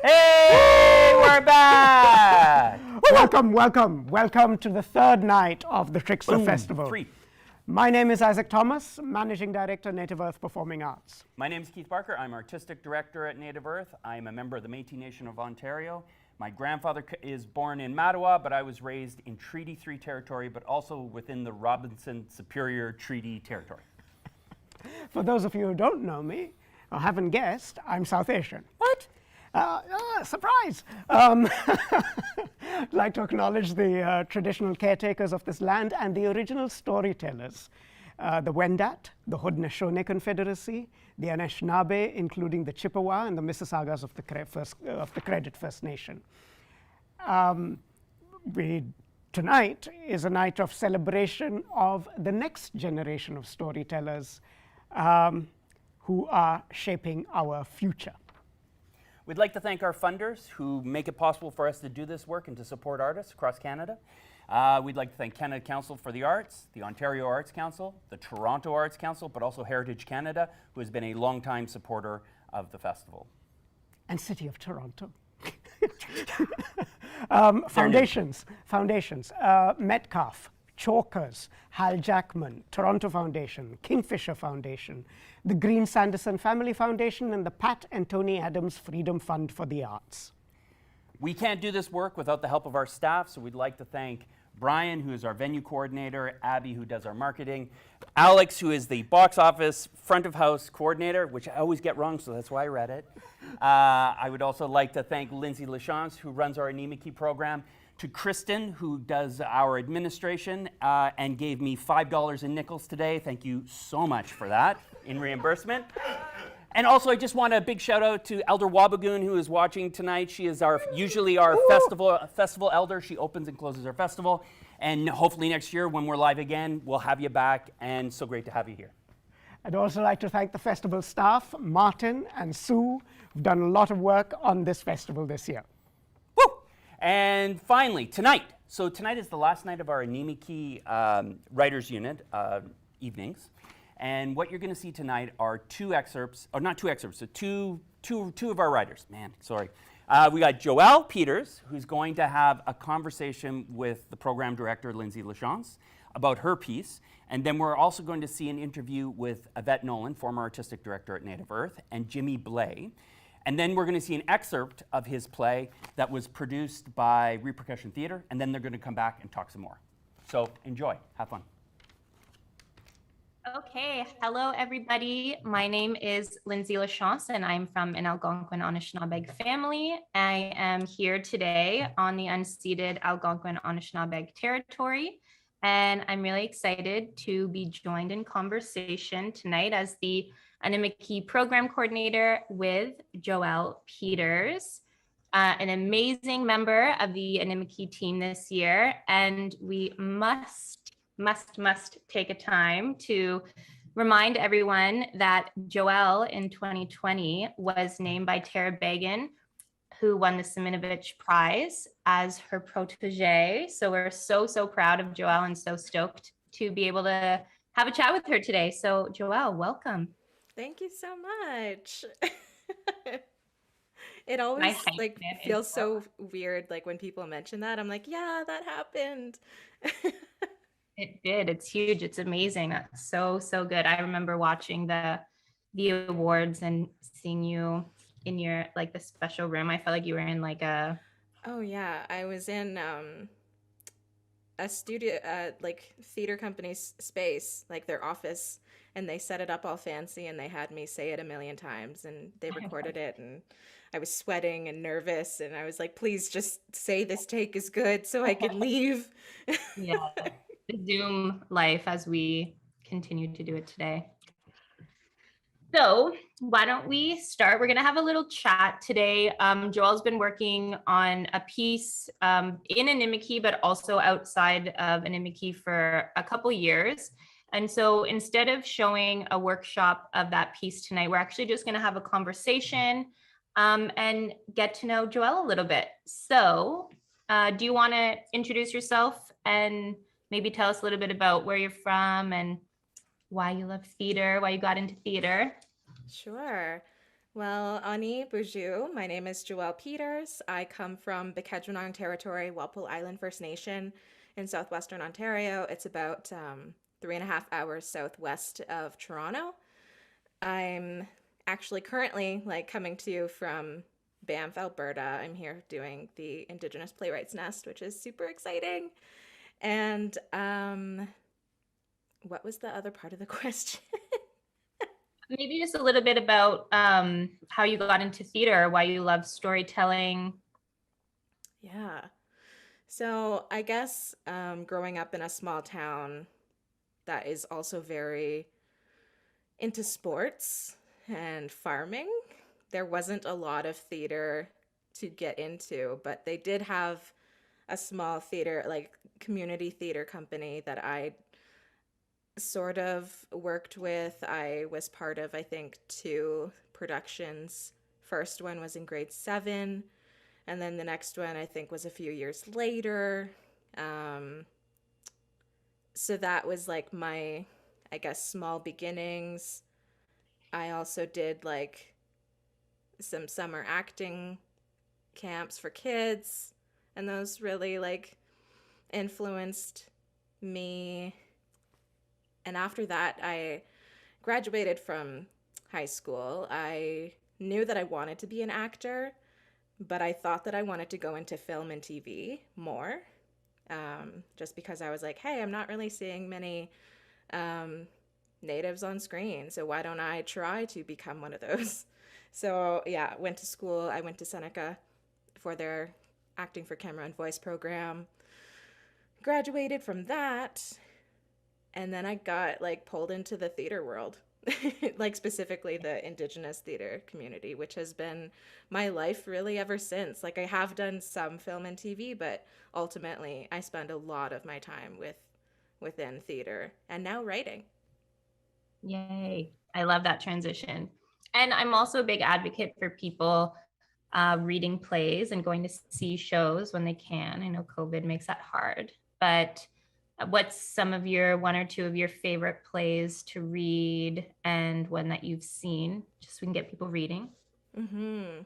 Hey, we're back! Welcome to the third night of the Trickster Boom, Festival. 3. My name is Isaac Thomas, Managing Director, Native Earth Performing Arts. My name is Keith Barker. I'm Artistic Director at Native Earth. I'm a member of the Métis Nation of Ontario. My grandfather is born in Mattawa, but I was raised in Treaty 3 territory, but also within the Robinson Superior Treaty territory. For those of you who don't know me, or haven't guessed, I'm South Asian. What? Surprise! I'd like to acknowledge the traditional caretakers of this land and the original storytellers, the Wendat, the Haudenosaunee Confederacy, the Anishinaabe, including the Chippewa and the Mississaugas of the Credit First Nation. Tonight is a night of celebration of the next generation of storytellers who are shaping our future. We'd like to thank our funders who make it possible for us to do this work and to support artists across Canada. We'd like to thank Canada Council for the Arts, the Ontario Arts Council, the Toronto Arts Council, but also Heritage Canada, who has been a longtime supporter of the festival. And City of Toronto. Foundations, Metcalf, Chalkers, Hal Jackman, Toronto Foundation, Kingfisher Foundation, the Green Sanderson Family Foundation, and the Pat and Tony Adams Freedom Fund for the Arts. We can't do this work without the help of our staff, so we'd like to thank Brian, who is our venue coordinator, Abby, who does our marketing, Alex, who is the box office front of house coordinator, which I always get wrong, so that's why I read it. I would also like to thank Lindsay Lachance, who runs our Animikie program, to Kristen, who does our administration and gave me $5 in nickels today. Thank you so much for that in reimbursement. And also, I just want a big shout out to Elder Wabagoon, who is watching tonight. She is usually our festival elder. She opens and closes our festival. And hopefully next year, when we're live again, we'll have you back. And so great to have you here. I'd also like to thank the festival staff, Martin and Sue, who've done a lot of work on this festival this year. And finally, tonight. So tonight is the last night of our Animikie Writers Unit evenings. And what you're going to see tonight are two of our writers. We got Joelle Peters, who's going to have a conversation with the program director, Lindsay Lachance, about her piece. And then we're also going to see an interview with Yvette Nolan, former artistic director at Native Earth, and Jimmy Blay. And then we're going to see an excerpt of his play that was produced by Repercussion Theatre, and then they're going to come back and talk some more. So enjoy, have fun. Okay, hello everybody. My name is Lindsay Lachance, and I'm from an Algonquin Anishinaabe family. I am here today on the unceded Algonquin Anishinaabe territory, and I'm really excited to be joined in conversation tonight as the Animikie program coordinator with Joelle Peters, an amazing member of the Animikie team this year. And we must take a time to remind everyone that Joelle in 2020 was named by Tara Bagan, who won the Siminovich Prize, as her protege. So we're so proud of Joelle and so stoked to be able to have a chat with her today. So Joelle, welcome. Thank you so much. It always feels so weird, like when people mention that. I'm like, yeah, that happened. It did. It's huge. It's amazing. That's so good. I remember watching the awards and seeing you in your the special room. I felt like you were in Oh yeah, I was in a studio, theater company's space, like their office, and they set it up all fancy, and they had me say it a million times, and they recorded it, and I was sweating and nervous, and I was like, please just say this take is good so I can leave. Yeah, the Zoom life as we continue to do it today. So why don't we start? We're going to have a little chat today. Joelle's been working on a piece in Animikie, but also outside of Animikie for a couple years. And so instead of showing a workshop of that piece tonight, we're actually just going to have a conversation and get to know Joelle a little bit. So do you want to introduce yourself and maybe tell us a little bit about where you're from and why you love theater, why you got into theater? Sure. Well, Ani Bourgeois, my name is Joelle Peters. I come from Bekedronong Territory, Walpole Island First Nation in southwestern Ontario. It's about 3.5 hours southwest of Toronto. I'm actually currently like coming to you from Banff, Alberta. I'm here doing the Indigenous Playwrights Nest, which is super exciting. And what was the other part of the question? Maybe just a little bit about how you got into theater, why you love storytelling. Yeah. So I guess growing up in a small town that is also very into sports and farming, there wasn't a lot of theater to get into, but they did have a small theater, like community theater company that I sort of worked with. I was part of, I think, 2 productions. First one was in grade 7, and then the next one I think was a few years later. Um, so that was like my, I guess, small beginnings. I also did like some summer acting camps for kids, and those really like influenced me. And after that, I graduated from high school. I knew that I wanted to be an actor, but I thought that I wanted to go into film and TV more, just because I was like, hey, I'm not really seeing many um, natives on screen, so why don't I try to become one of those? So yeah, went to school. I went to Seneca for their acting for camera and voice program. Graduated from that, and then I got like pulled into the theater world. Like specifically the Indigenous theater community, which has been my life really ever since. Like I have done some film and TV, but ultimately I spend a lot of my time within theater and now writing. Yay. I love that transition. And I'm also a big advocate for people reading plays and going to see shows when they can. I know COVID makes that hard, but what's some of your 1 or 2 of your favorite plays to read and one that you've seen, just so we can get people reading? Mm-hmm.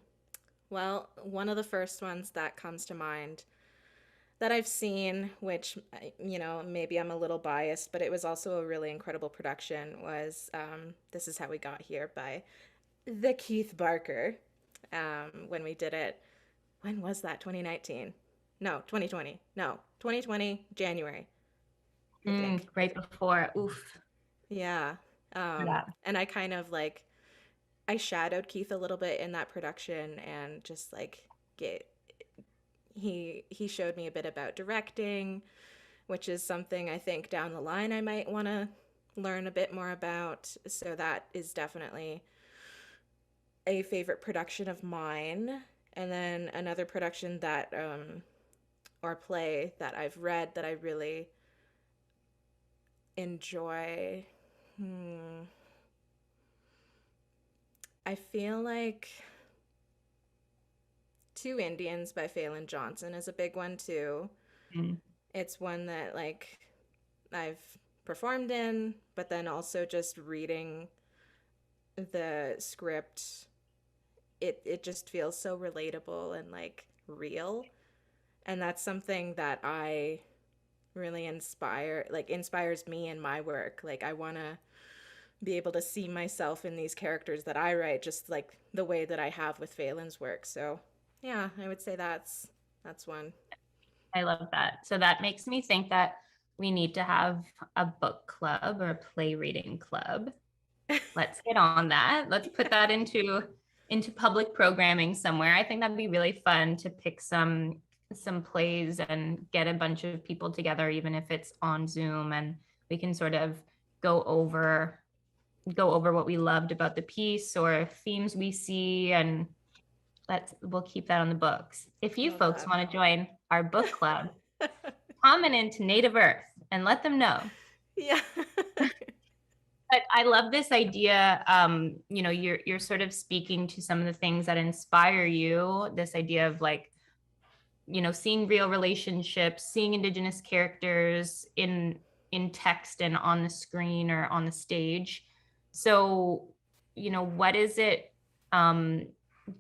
Well, one of the first ones that comes to mind that I've seen, which, maybe I'm a little biased, but it was also a really incredible production, was This Is How We Got Here by the Keith Barker. When we did it, when was that? 2019? No, 2020. No, 2020, January, I think. Right before. Oof. Yeah. Yeah. And I kind of like, I shadowed Keith a little bit in that production and just like get he showed me a bit about directing, which is something I think down the line I might want to learn a bit more about. So that is definitely a favorite production of mine. And then another production that or play that I've read that I really enjoy. I feel like Two Indians by Phelan Johnson is a big one too. Mm. It's one that like I've performed in, but then also just reading the script, it just feels so relatable and like real. And that's something that I really inspires me in my work. Like I want to be able to see myself in these characters that I write, just like the way that I have with Phelan's work. So yeah, I would say that's one. I love that. So that makes me think that we need to have a book club or a play reading club. Let's get on that. Let's put that into public programming somewhere. I think that'd be really fun to pick some plays and get a bunch of people together, even if it's on Zoom, and we can sort of go over what we loved about the piece or themes we see, and we'll keep that on the books. If you Love folks that. want to join our book club, comment into Native Earth and let them know. Yeah. But I love this idea. You're sort of speaking to some of the things that inspire you. This idea of like, seeing real relationships, seeing Indigenous characters in text and on the screen or on the stage. So, what is it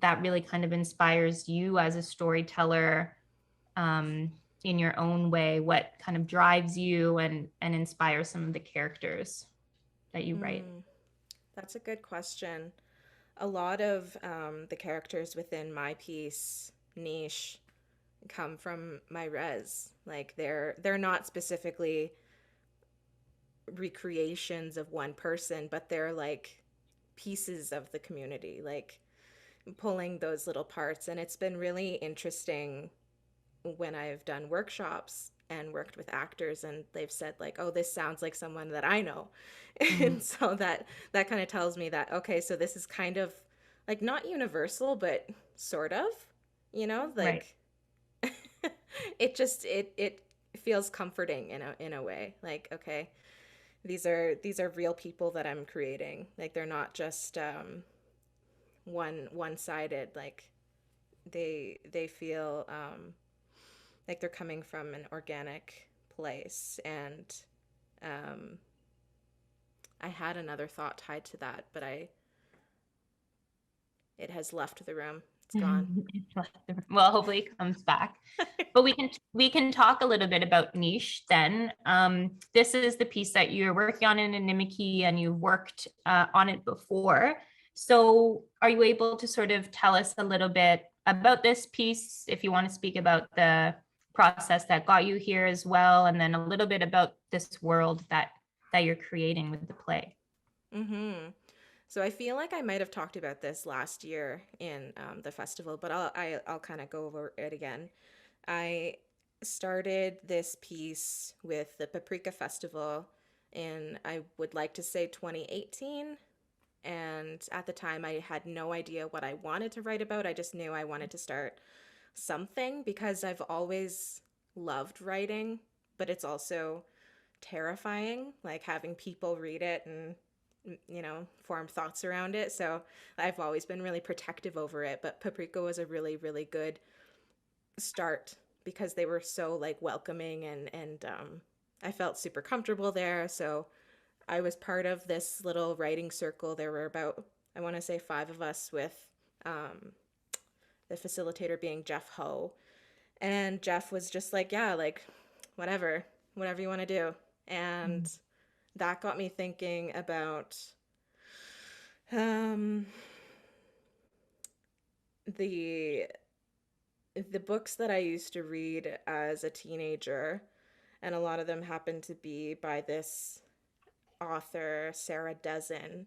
that really kind of inspires you as a storyteller in your own way? What kind of drives you and inspires some of the characters that you write? That's a good question. A lot of the characters within my piece, Niche, come from my res. Like they're not specifically recreations of one person, but they're like pieces of the community, like pulling those little parts. And it's been really interesting when I've done workshops and worked with actors and they've said like, oh, this sounds like someone that I know. And so that kind of tells me that, okay, so this is kind of like not universal, but sort of, Right. like it feels comforting in a way. Like, okay, these are real people that I'm creating. Like they're not just one-sided. Like they feel like they're coming from an organic place. And I had another thought tied to that, but it has left the room. It's gone. Well, hopefully it comes back. But we can talk a little bit about Niche then. This is the piece that you're working on in Nimikie, and you worked on it before. So are you able to sort of tell us a little bit about this piece, if you want to speak about the process that got you here as well, and then a little bit about this world that you're creating with the play? Mm-hmm. So I feel like I might have talked about this last year in the festival, but I'll kind of go over it again. I started this piece with the Paprika Festival in, I would like to say, 2018. And at the time, I had no idea what I wanted to write about. I just knew I wanted to start something because I've always loved writing, but it's also terrifying, like having people read it and form thoughts around it. So I've always been really protective over it. But Paprika was a really, really good start because they were so like welcoming and I felt super comfortable there. So I was part of this little writing circle. There were about, I want to say, 5 of us, with the facilitator being Jeff Ho. And Jeff was just like, yeah, like whatever you want to do. And that got me thinking about the books that I used to read as a teenager, and a lot of them happened to be by this author, Sarah Dessen.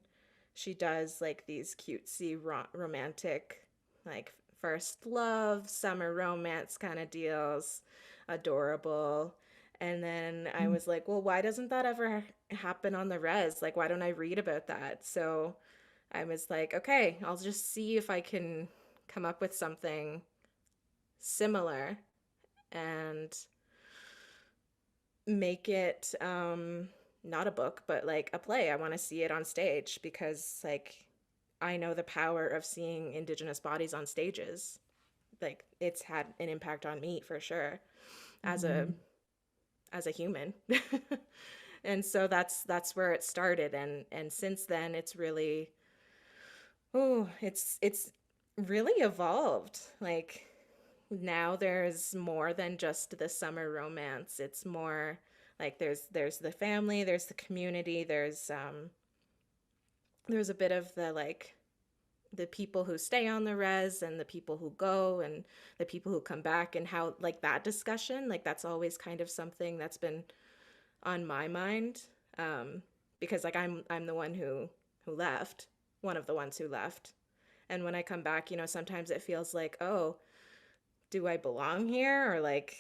She does like these cutesy romantic, like first love, summer romance kind of deals, adorable. And then I was like, well, why doesn't that ever happen on the res? Like, why don't I read about that? So I was like, okay, I'll just see if I can come up with something similar and make it not a book, but like a play. I want to see it on stage because like I know the power of seeing Indigenous bodies on stages. Like it's had an impact on me for sure as a human. And so that's where it started, and since then it's really it's really evolved. Like now there's more than just the summer romance. It's more like there's the family, there's the community, there's a bit of the like the people who stay on the res and the people who go and the people who come back, and how like that discussion, like that's always kind of something that's been on my mind, because like I'm the one who left, one of the ones who left. And when I come back, sometimes it feels like, oh, do I belong here? Or like,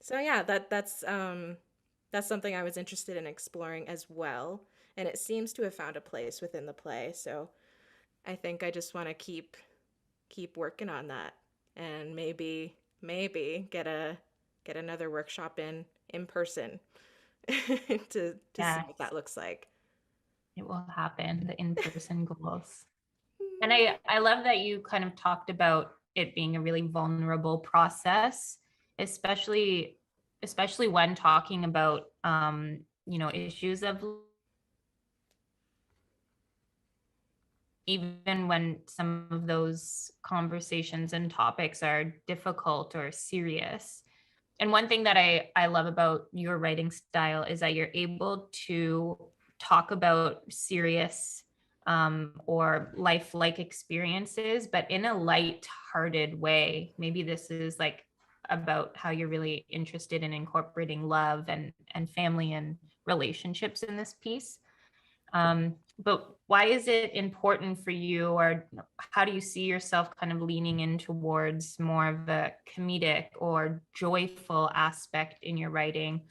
so yeah, that's something I was interested in exploring as well. And it seems to have found a place within the play. So I think I just want to keep working on that, and maybe get another workshop in person to see what that looks like. It will happen, the in-person goals. And I love that you kind of talked about it being a really vulnerable process, especially when talking about issues of even when some of those conversations and topics are difficult or serious. And one thing that I love about your writing style is that you're able to talk about serious or lifelike experiences, but in a light-hearted way. Maybe this is like about how you're really interested in incorporating love and family and relationships in this piece. But why is it important for you, or how do you see yourself kind of leaning in towards more of a comedic or joyful aspect in your writing,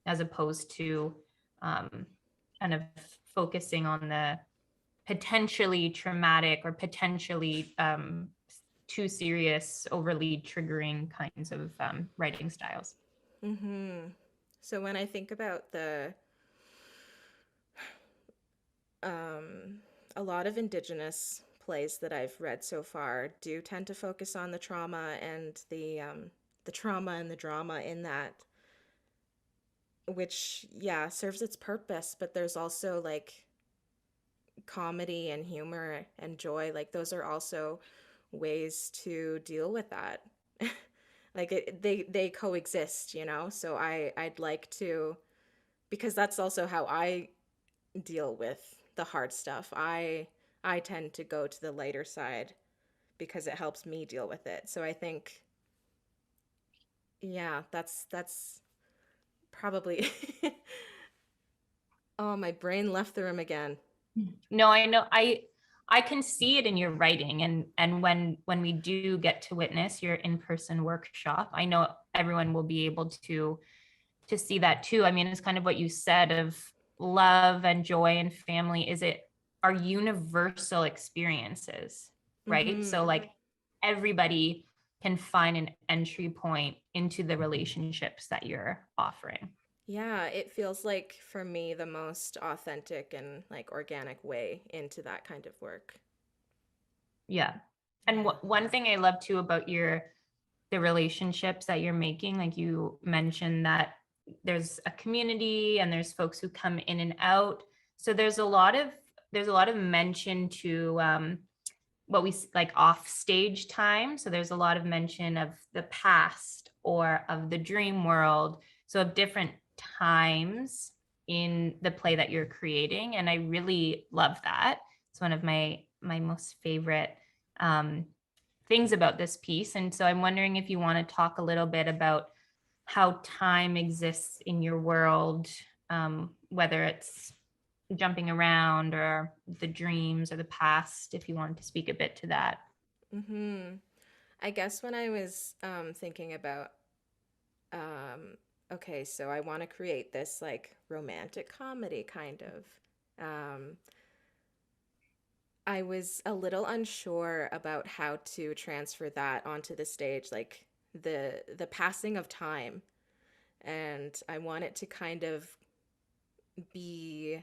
as opposed to kind of focusing on the potentially traumatic or potentially too serious, overly triggering kinds of writing styles? Mm-hmm. So when I think about a lot of Indigenous plays that I've read so far do tend to focus on the trauma and the trauma and the drama in that, which yeah serves its purpose. But there's also like comedy and humor and joy. Like those are also ways to deal with that. Like they coexist, you know. So I'd like to, because that's also how I deal with the hard stuff. I tend to go to the lighter side because it helps me deal with it. So I think yeah, that's probably oh, my brain left the room again. No, I know. I can see it in your writing, and when we do get to witness your in-person workshop, I know everyone will be able to see that too. I mean, it's kind of what you said of love and joy and family. Is it are universal experiences, right? So Mm-hmm. like everybody can find an entry point into the relationships that you're offering. Yeah, it feels like for me the most authentic and like organic way into that kind of work. Yeah. And one thing I love too about the relationships that you're making, like you mentioned that there's a community and there's folks who come in and out. So there's a lot of mention to what we like off stage time. So there's a lot of mention of the past or of the dream world. So of different times in the play that you're creating. And I really love that. It's one of my most favorite um, things about this piece. And so I'm wondering if you want to talk a little bit about how time exists in your world, whether it's jumping around or the dreams or the past, if you wanted to speak a bit to that. Mm-hmm. I guess when I was thinking about okay, so I want to create this like romantic comedy kind of. I was a little unsure about how to transfer that onto the stage, like the passing of time, and I want it to kind of be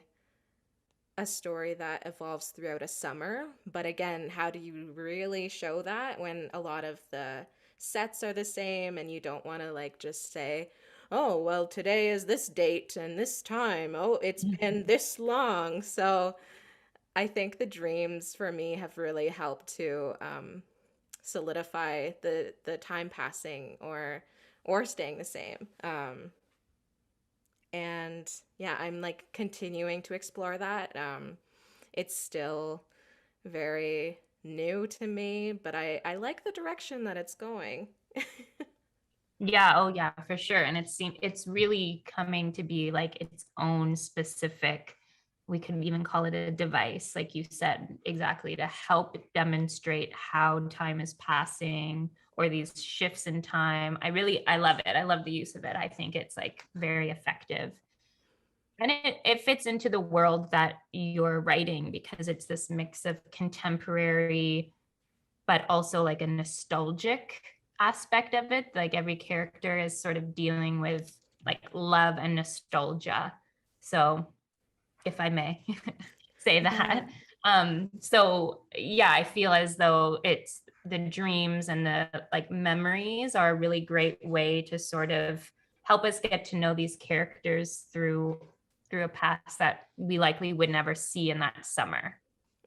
a story that evolves throughout a summer. But again, how do you really show that when a lot of the sets are the same and you don't want to like just say, oh, well, today is this date and this time. Oh, it's been this long. So I think the dreams for me have really helped to solidify the time passing or staying the same. And yeah, I'm like continuing to explore that. It's still very new to me, but I like the direction that it's going. Yeah, oh yeah, for sure. And it's really coming to be like its own specific, we could even call it a device, like you said, exactly, to help demonstrate how time is passing or these shifts in time. I love it. I love the use of it. I think it's like very effective. And it fits into the world that you're writing because it's this mix of contemporary but also like a nostalgic aspect of it. Like every character is sort of dealing with like love and nostalgia. So if I may say Yeah. that. So yeah, I feel as though it's the dreams and the like memories are a really great way to sort of help us get to know these characters through a past that we likely would never see in that summer.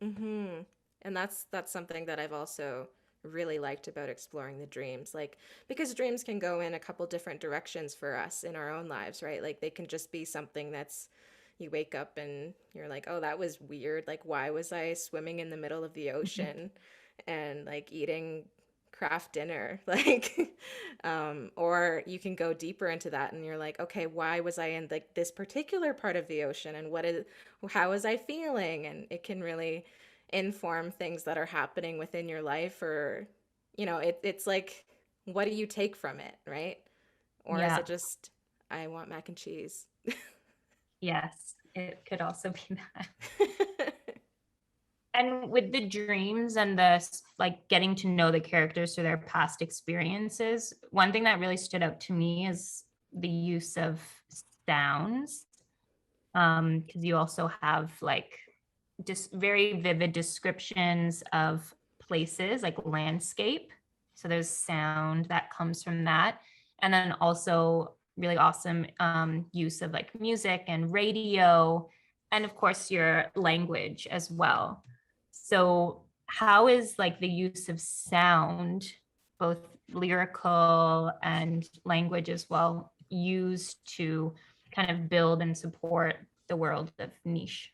Mm-hmm. And that's something that I've also really liked about exploring the dreams. Like, because dreams can go in a couple different directions for us in our own lives, right? Like they can just be something that's, you wake up and you're like, oh, that was weird. Like, why was I swimming in the middle of the ocean and like eating craft dinner? Like, or you can go deeper into that and you're like, okay, why was I in like this particular part of the ocean, and how was I feeling? And it can really inform things that are happening within your life, or, it's like, what do you take from it, right? Or is Yeah. it just, I want mac and cheese? Yes, it could also be that. And with the dreams and like getting to know the characters through their past experiences, one thing that really stood out to me is the use of sounds. Because you also have like just very vivid descriptions of places, like landscape. So there's sound that comes from that. And then also really awesome use of like music and radio, and of course your language as well. So how is like the use of sound, both lyrical and language as well, used to kind of build and support the world of niche?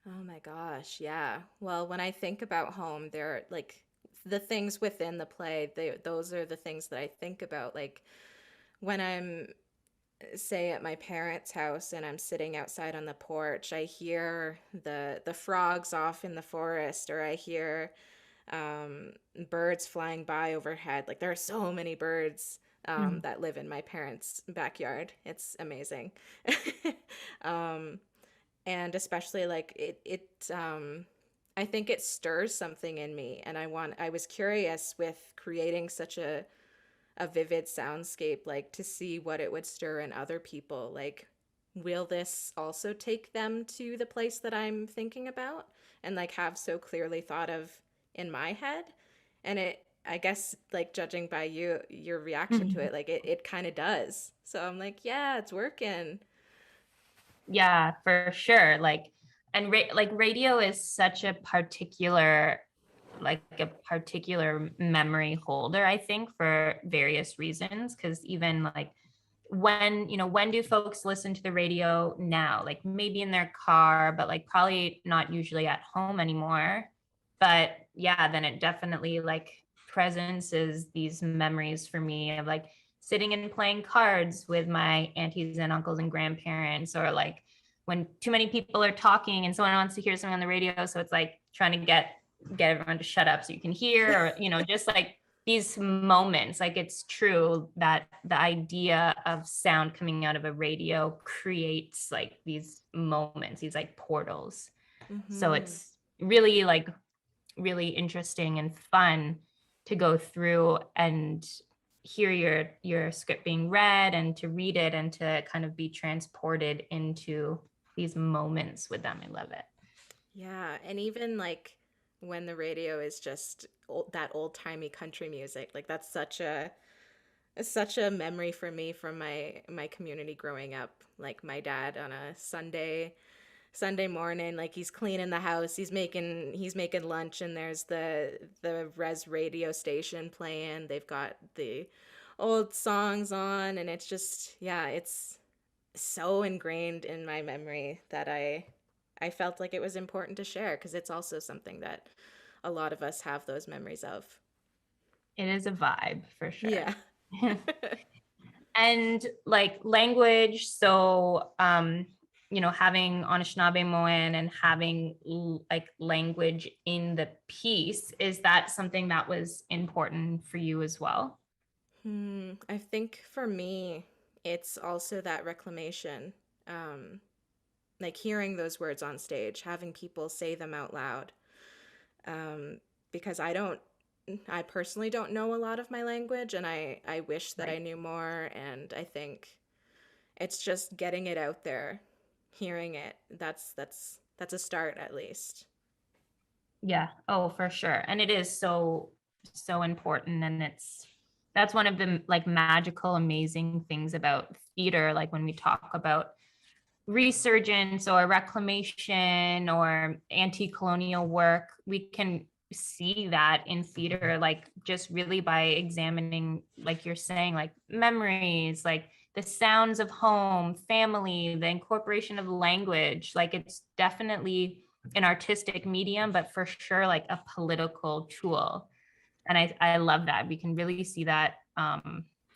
Oh my gosh, yeah. Well, when I think about home, there are like the things within the play, those are the things that I think about. Like when I'm, say, at my parents' house and I'm sitting outside on the porch, I hear the frogs off in the forest, or I hear um, birds flying by overhead. Like there are so many birds Mm. that live in my parents' backyard. It's amazing. um, and especially like I think it stirs something in me, and I was curious with creating such a vivid soundscape, like to see what it would stir in other people. Like, will this also take them to the place that I'm thinking about and like have so clearly thought of in my head? And I guess, like, judging by your reaction to it, like it kind of does. So I'm like, yeah, it's working. Yeah, for sure. Like radio is such a particular memory holder, I think, for various reasons. Because even like when do folks listen to the radio now? Like maybe in their car, but like probably not usually at home anymore. But yeah, then it definitely like presences these memories for me of like sitting and playing cards with my aunties and uncles and grandparents, or like when too many people are talking and someone wants to hear something on the radio, so it's like trying to get everyone to shut up so you can hear, or just like these moments. Like it's true that the idea of sound coming out of a radio creates like these moments, these like portals. So Mm-hmm. it's really like really interesting and fun to go through and hear your script being read, and to read it and to kind of be transported into these moments with them. I love it. Yeah, and even like when the radio is just that old-timey country music, like that's such a memory for me from my community growing up. Like my dad on a Sunday morning, like he's cleaning the house, he's making lunch, and there's the res radio station playing. They've got the old songs on, and it's just, yeah, it's so ingrained in my memory that I felt like it was important to share, because it's also something that a lot of us have those memories of. It is a vibe for Yeah. sure. And like language, so having Anishinaabe and having like language in the piece, is that something that was important for you as well? I think for me, it's also that reclamation. Um, like hearing those words on stage, having people say them out loud. Um, because I personally don't know a lot of my language, and I wish that I Right. knew more. And I think it's just getting it out there, hearing it. That's a start, at least. Yeah. Oh, for sure. And it is so important, and that's one of the like magical amazing things about theater, like when we talk about resurgence or reclamation or anti-colonial work, we can see that in theater, like just really by examining, like you're saying, like memories, like the sounds of home, family, the incorporation of language. Like it's definitely an artistic medium, but for sure like a political tool. And I love that. We can really see that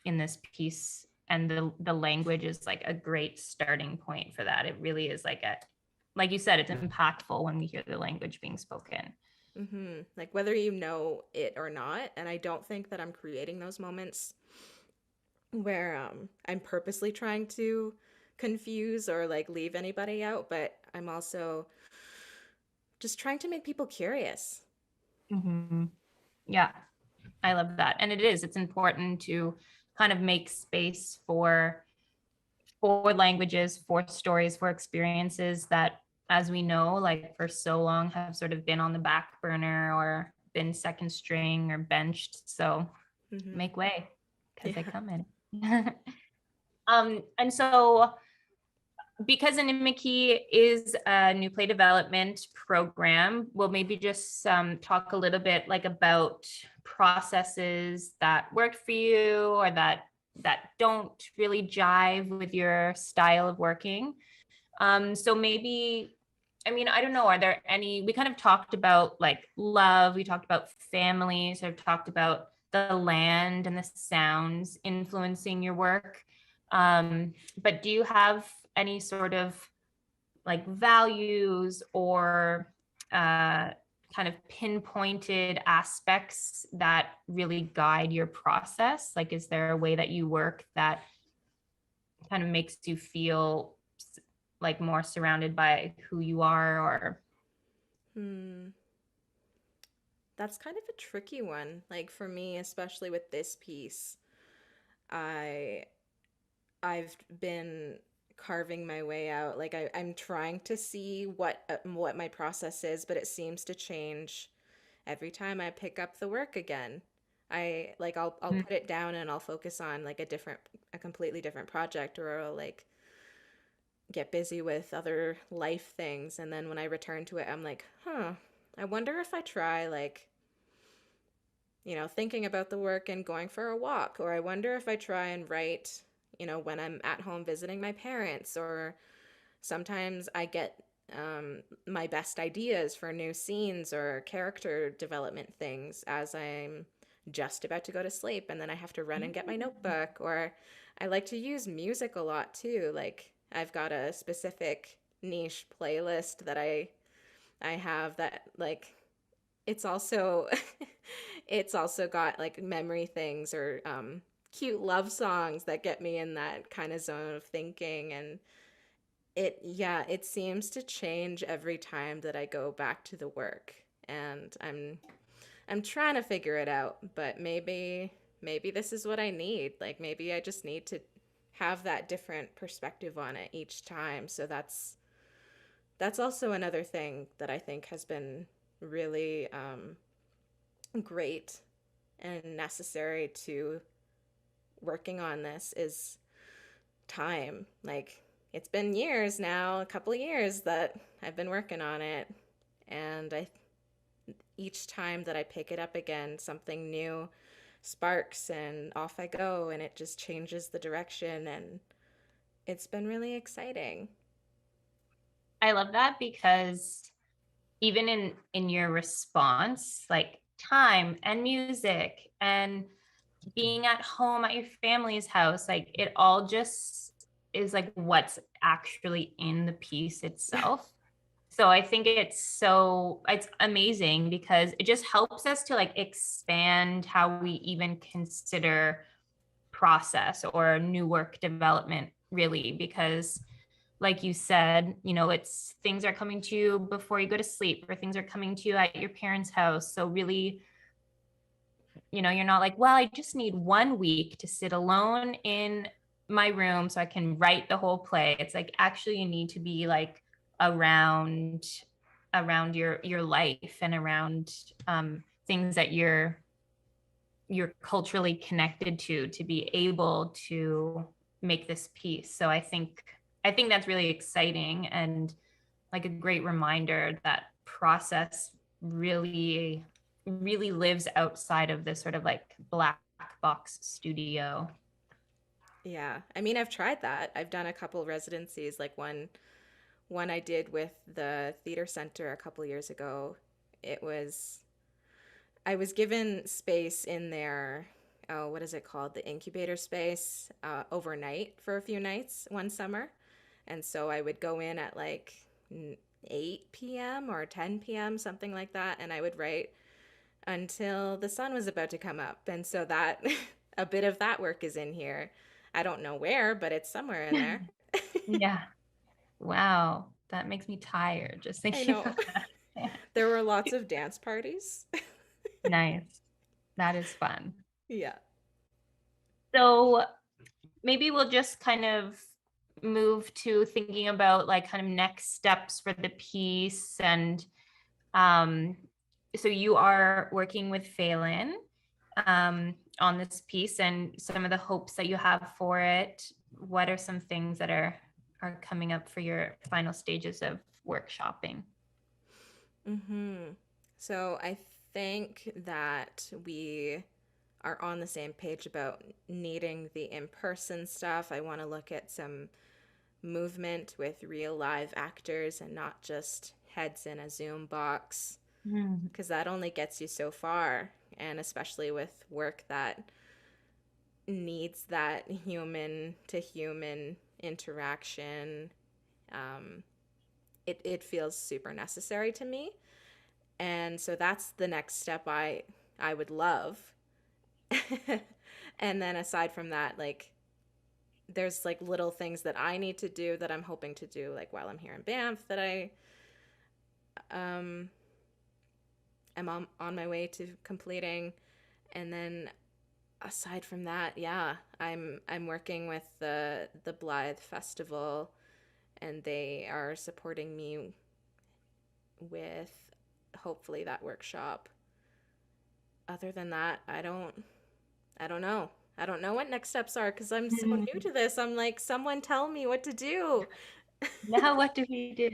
in this piece. And the language is like a great starting point for that. It really is like you said, it's impactful when we hear the language being spoken. Like whether you know it or not. And I don't think that I'm creating those moments where I'm purposely trying to confuse or like leave anybody out, but I'm also just trying to make people curious. Yeah, I love that. And it's important to kind of make space for languages, for stories, for experiences that, as we know, like for so long have sort of been on the back burner or been second string or benched. So make way because they come in. And so because Animiki is a new play development program, we'll maybe just talk a little bit like about processes that worked for you or that don't really jive with your style of working. So maybe, I mean, I don't know, are there any, we kind of talked about like love, we talked about families, I've talked about the land and the sounds influencing your work. But do you have any sort of like values or kind of pinpointed aspects that really guide your process? Like, is there a way that you work that kind of makes you feel like more surrounded by who you are? Or That's kind of a tricky one. Like for me, especially with this piece, I've been carving my way out. Like I'm trying to see what my process is, but it seems to change every time I pick up the work again. I'll put it down and I'll focus on like a completely different project, or I'll like get busy with other life things, and then when I return to it, I'm like, I wonder if I try like, thinking about the work and going for a walk, or I wonder if I try and write, when I'm at home visiting my parents, or sometimes I get my best ideas for new scenes or character development things as I'm just about to go to sleep, and then I have to run and get my notebook. Or I like to use music a lot too. Like I've got a specific niche playlist that I have that like it's also it's also got like memory things or cute love songs that get me in that kind of zone of thinking. And it seems to change every time that I go back to the work, and I'm trying to figure it out, but maybe this is what I need. Like maybe I just need to have that different perspective on it each time. So that's also another thing that I think has been really great and necessary to working on this is time. Like it's been years now, a couple of years that I've been working on it, and each time that I pick it up again, something new sparks and off I go, and it just changes the direction, and it's been really exciting. I love that, because even in your response, like time and music and being at home at your family's house, like it all just is like what's actually in the piece itself. So I think it's amazing because it just helps us to like expand how we even consider process or new work development, really, because like you said, it's things are coming to you before you go to sleep, or things are coming to you at your parents' house. So really, you're not like, well, I just need 1 week to sit alone in my room so I can write the whole play. It's like, actually, you need to be like around your life and around things that you're culturally connected to be able to make this piece. So I think I think that's really exciting and like a great reminder that process really, really lives outside of this sort of like black box studio. Yeah. I mean, I've tried that. I've done a couple residencies, like one I did with the theater center a couple years ago. I was given space in their, oh, what is it called? The incubator space, overnight for a few nights one summer. And so I would go in at like 8 p.m. or 10 p.m., something like that. And I would write until the sun was about to come up. And so that, a bit of that work is in here. I don't know where, but it's somewhere in there. Yeah. Wow. That makes me tired just I thinking know. about that. There were lots of dance parties. Nice. That is fun. Yeah. So maybe we'll just kind of move to thinking about like kind of next steps for the piece. And so you are working with Phelan on this piece and some of the hopes that you have for it. What are some things that are coming up for your final stages of workshopping? So I think that we are on the same page about needing the in-person stuff. I want to look at some movement with real live actors and not just heads in a Zoom box, because that only gets you so far. And especially with work that needs that human to human interaction, it feels super necessary to me. And so that's the next step I would love. And then aside from that, like there's like little things that I need to do that I'm hoping to do like while I'm here in Banff that I am on my way to completing. And then aside from that, yeah, I'm working with the Blythe Festival, and they are supporting me with hopefully that workshop. Other than that, I don't know. I don't know what next steps are because I'm so new to this. I'm like, someone tell me what to do. Now, what do we do?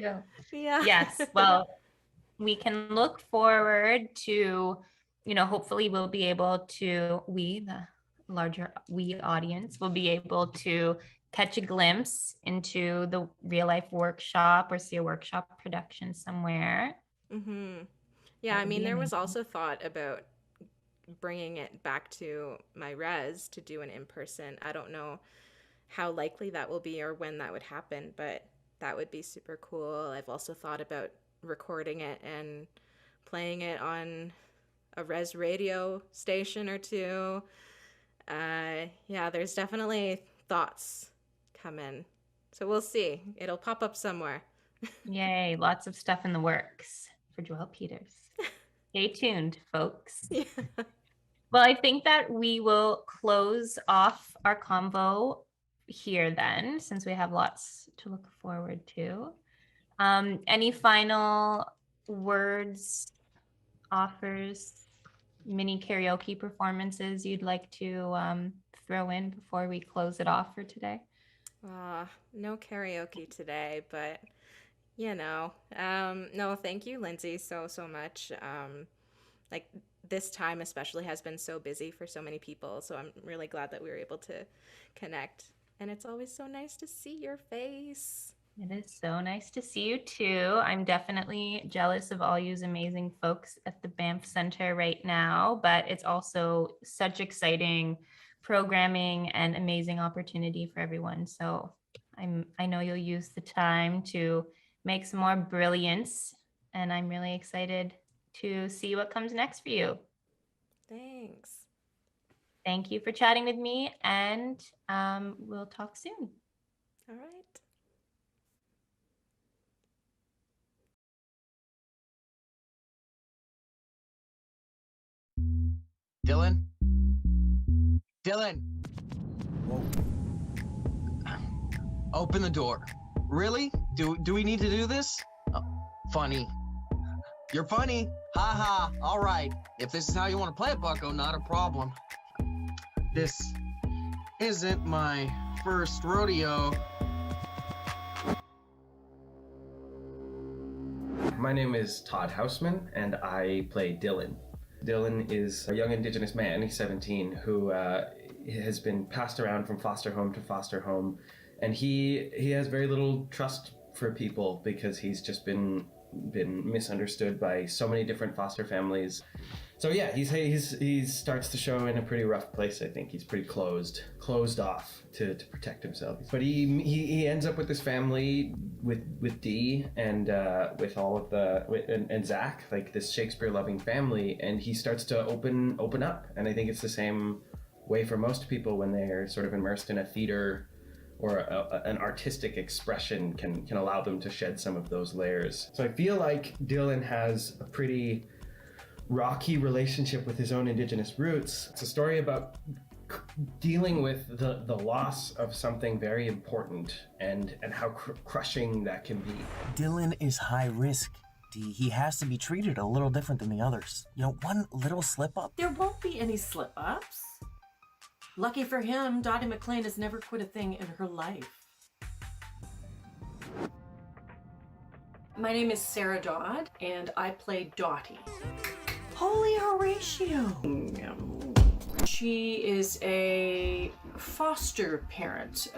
Yeah. Yes. Well, we can look forward to, hopefully we'll be able to, the larger audience, will be able to catch a glimpse into the real life workshop or see a workshop production somewhere. Yeah, That I would mean, be there was amazing. also thought about bringing it back to my res to do an in-person. I don't know how likely that will be or when that would happen, but that would be super cool. I've also thought about recording it and playing it on a res radio station or two. Yeah, there's definitely thoughts coming. So we'll see. It'll pop up somewhere. Yay, lots of stuff in the works for Joelle Peters. Stay tuned, folks. Yeah. Well, I think that we will close off our convo here then, since we have lots to look forward to. Any final words, offers, mini karaoke performances you'd like to throw in before we close it off for today? No karaoke today, but no, thank you, Lindsay, so much. Like this time especially has been so busy for so many people, so I'm really glad that we were able to connect. And it's always so nice to see your face. It is so nice to see you too. I'm definitely jealous of all yous amazing folks at the Banff Center right now, but it's also such exciting programming and amazing opportunity for everyone. So I know you'll use the time to make some more brilliance, and I'm really excited to see what comes next for you. Thanks. Thank you for chatting with me, and we'll talk soon. All right. Dylan? Dylan! Whoa. Open the door. Really? Do we need to do this? Oh, funny. You're funny. Ha ha. All right. If this is how you want to play it, bucko, not a problem. This isn't my first rodeo. My name is Todd Houseman, and I play Dylan. Dylan is a young Indigenous man, he's 17, who has been passed around from foster home to foster home, and he has very little trust for people because he's just been misunderstood by so many different foster families. So yeah, he starts the show in a pretty rough place. I think he's pretty closed off to protect himself. But he ends up with this family with Dee and with all of and Zach, like this Shakespeare-loving family, and he starts to open up. And I think it's the same way for most people when they're sort of immersed in a theater or an artistic expression can allow them to shed some of those layers. So I feel like Dylan has a pretty rocky relationship with his own Indigenous roots. It's a story about dealing with the loss of something very important and how crushing that can be. Dylan is high risk. He has to be treated a little different than the others. You know, one little slip up. There won't be any slip ups. Lucky for him, Dottie McLean has never quit a thing in her life. My name is Sarah Dodd, and I play Dottie. Holy Horatio! She is a foster parent.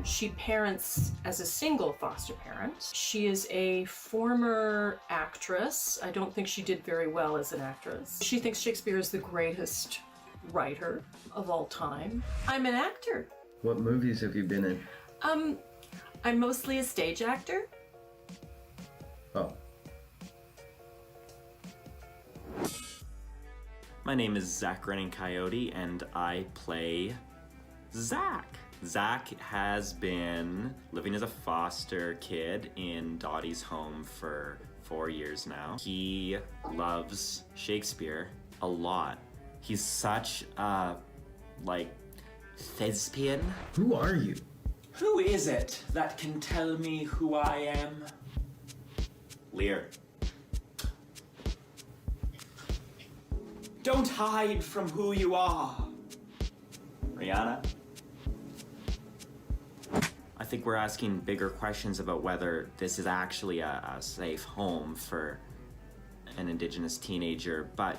She parents as a single foster parent. She is a former actress. I don't think she did very well as an actress. She thinks Shakespeare is the greatest writer of all time. I'm an actor. What movies have you been in? I'm mostly a stage actor. Oh. My name is Zach Renning Coyote, and I play Zach. Zach has been living as a foster kid in Dottie's home for 4 years now. He loves Shakespeare a lot. He's such a, thespian. Who are you? Who is it that can tell me who I am? Lear. Don't hide from who you are. Rihanna. I think we're asking bigger questions about whether this is actually a safe home for an Indigenous teenager, but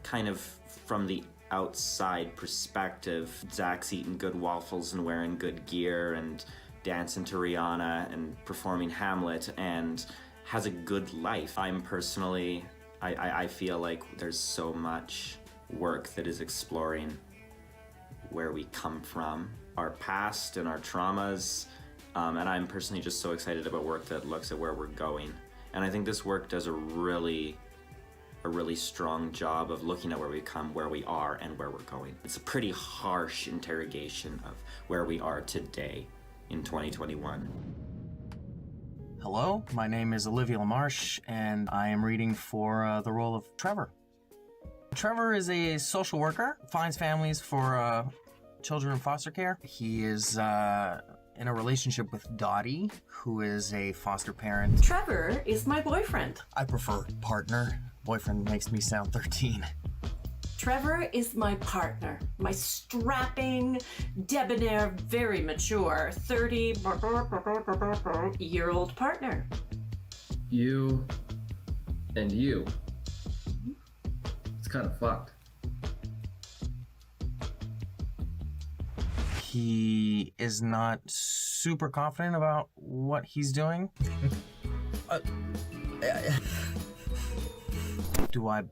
kind of from the outside perspective, Zach's eating good waffles and wearing good gear and dancing to Rihanna and performing Hamlet and has a good life. I'm personally, I feel like there's so much work that is exploring where we come from, our past and our traumas, and I'm personally just so excited about work that looks at where we're going. And I think this work does a really strong job of looking at where we come, where we are, and where we're going. It's a pretty harsh interrogation of where we are today in 2021. Hello, my name is Olivia LaMarche, and I am reading for the role of Trevor. Trevor is a social worker, finds families for children in foster care. He is in a relationship with Dottie, who is a foster parent. Trevor is my boyfriend. I prefer partner. Boyfriend makes me sound 13. Trevor is my partner, my strapping, debonair, very mature, 30-year-old partner. You and you. It's kind of fucked. He is not super confident about what he's doing. Do I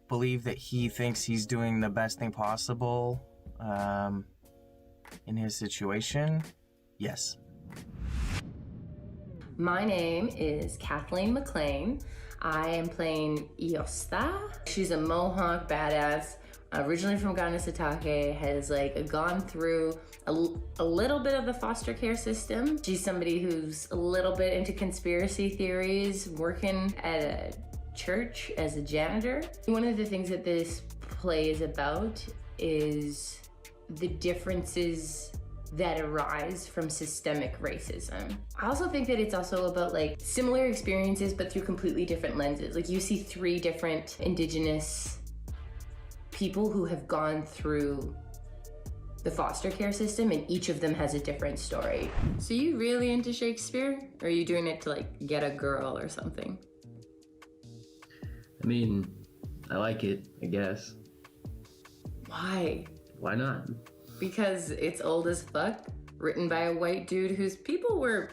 believe that he thinks he's doing the best thing possible in his situation? Yes. My name is Kathleen McLean. I am playing Iosta. She's a Mohawk badass, originally from Kanesatake, has gone through a little bit of the foster care system. She's somebody who's a little bit into conspiracy theories, working at a church as a janitor. One of the things that this play is about is the differences that arise from systemic racism. I also think that it's also about similar experiences but through completely different lenses. You see 3 different Indigenous people who have gone through the foster care system, and each of them has a different story. So you really into Shakespeare? Or are you doing it to get a girl or something? I mean, I like it, I guess. Why? Why not? Because it's old as fuck, written by a white dude whose people were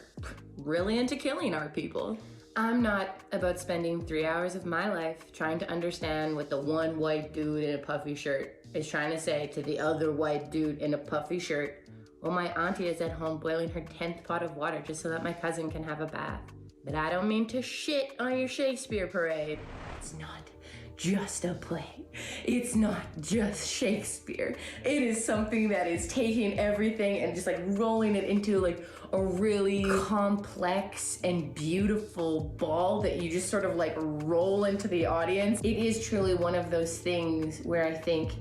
really into killing our people. I'm not about spending 3 hours of my life trying to understand what the one white dude in a puffy shirt is trying to say to the other white dude in a puffy shirt while my auntie is at home boiling her 10th pot of water just so that my cousin can have a bath. But I don't mean to shit on your Shakespeare parade. It's not just a play. It's not just Shakespeare. It is something that is taking everything and just like rolling it into like a really complex and beautiful ball that you just sort of like roll into the audience. It is truly one of those things where I think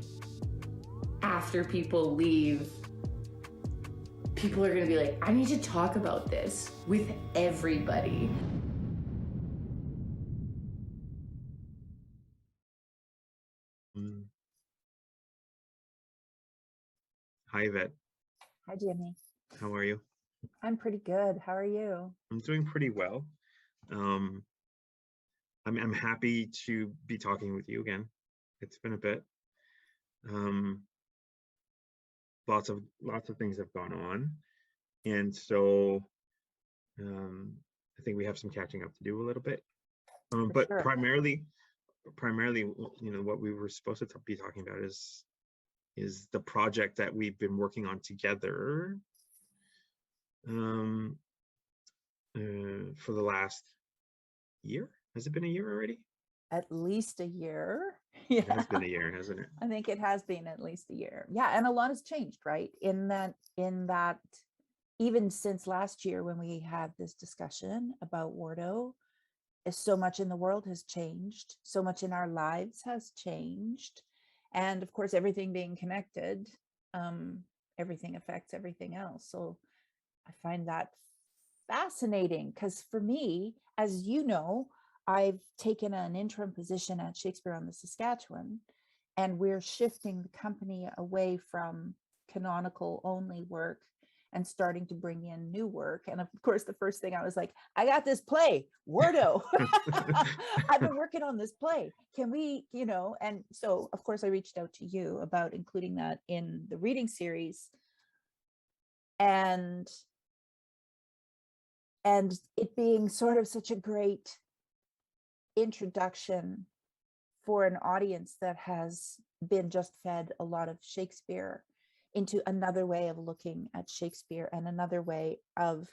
after people leave, people are gonna be like, I need to talk about this with everybody. Hi, Yvette. Hi, Jimmy. How are you? I'm pretty good. How are you? I'm doing pretty well. I'm happy to be talking with you again. It's been a bit. Lots of things have gone on, and so I think we have some catching up to do a little bit. But sure. primarily, what we were supposed to be talking about is the project that we've been working on together for the last year. Has it been a year already? At least a year. It has been a year, hasn't it? I think it has been at least a year. Yeah, and a lot has changed, right? In that even since last year when we had this discussion about Wardo, so much in the world has changed, so much in our lives has changed. And of course, everything being connected, everything affects everything else. So I find that fascinating because for me, as you know, I've taken an interim position at Shakespeare on the Saskatchewan, and we're shifting the company away from canonical only work and starting to bring in new work. And of course, the first thing I was like, I got this play, Wardo. I've been working on this play. Can we, and so of course I reached out to you about including that in the reading series. And it being sort of such a great introduction for an audience that has been just fed a lot of Shakespeare into another way of looking at Shakespeare and another way of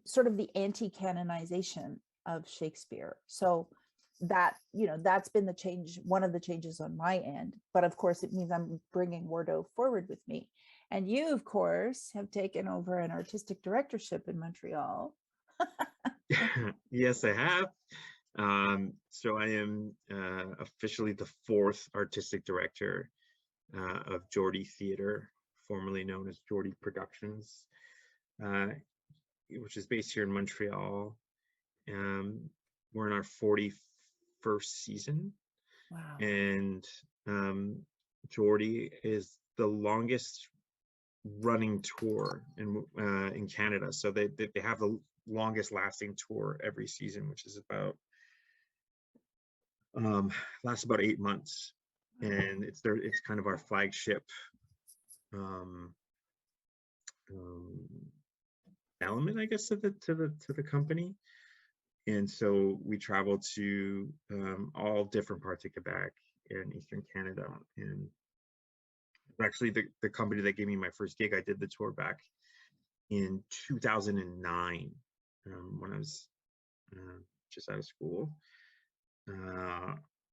sort of the anti-canonization of Shakespeare. So that, that's been the change, one of the changes on my end. But of course, it means I'm bringing Wardo forward with me. And you, of course, have taken over an artistic directorship in Montreal. Yes, I have. So I am officially the 4th artistic director of Geordie Theatre, formerly known as Geordie Productions, which is based here in Montreal. We're in our 41st season. Wow. And Geordie is the longest running tour in Canada. So they have the longest lasting tour every season, which is about lasts about 8 months. And it's kind of our flagship element, I guess, to the company. And so we travel to all different parts of Quebec and Eastern Canada. And actually the company that gave me my first gig, I did the tour back in 2009 when I was just out of school.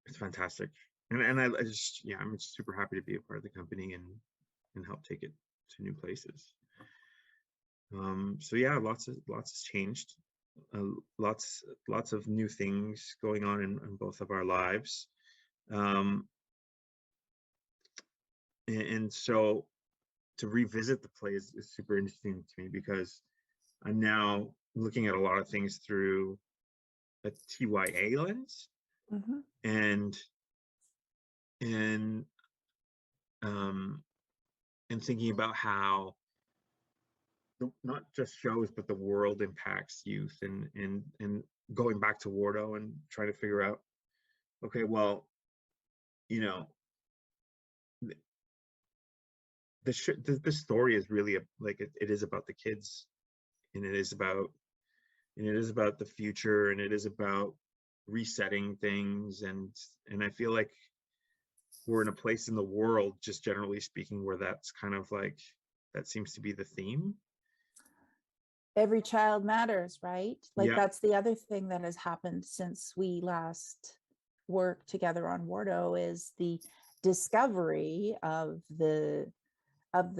It's fantastic. And I'm just super happy to be a part of the company and help take it to new places. So yeah, lots has changed. Lots of new things going on in both of our lives. And so to revisit the play is super interesting to me because I'm now looking at a lot of things through a TYA lens. Mm-hmm. And thinking about how not just shows but the world impacts youth and going back to Wardo and trying to figure out Okay, well, you know, th- the story is really like it is about the kids, and it is about the future, and it is about resetting things, and I feel like we're in a place in the world, just generally speaking, where that's kind of like that seems to be the theme. Every child matters, right? Like Yeah. that's the other thing that has happened since we last worked together on Wardo is the discovery of the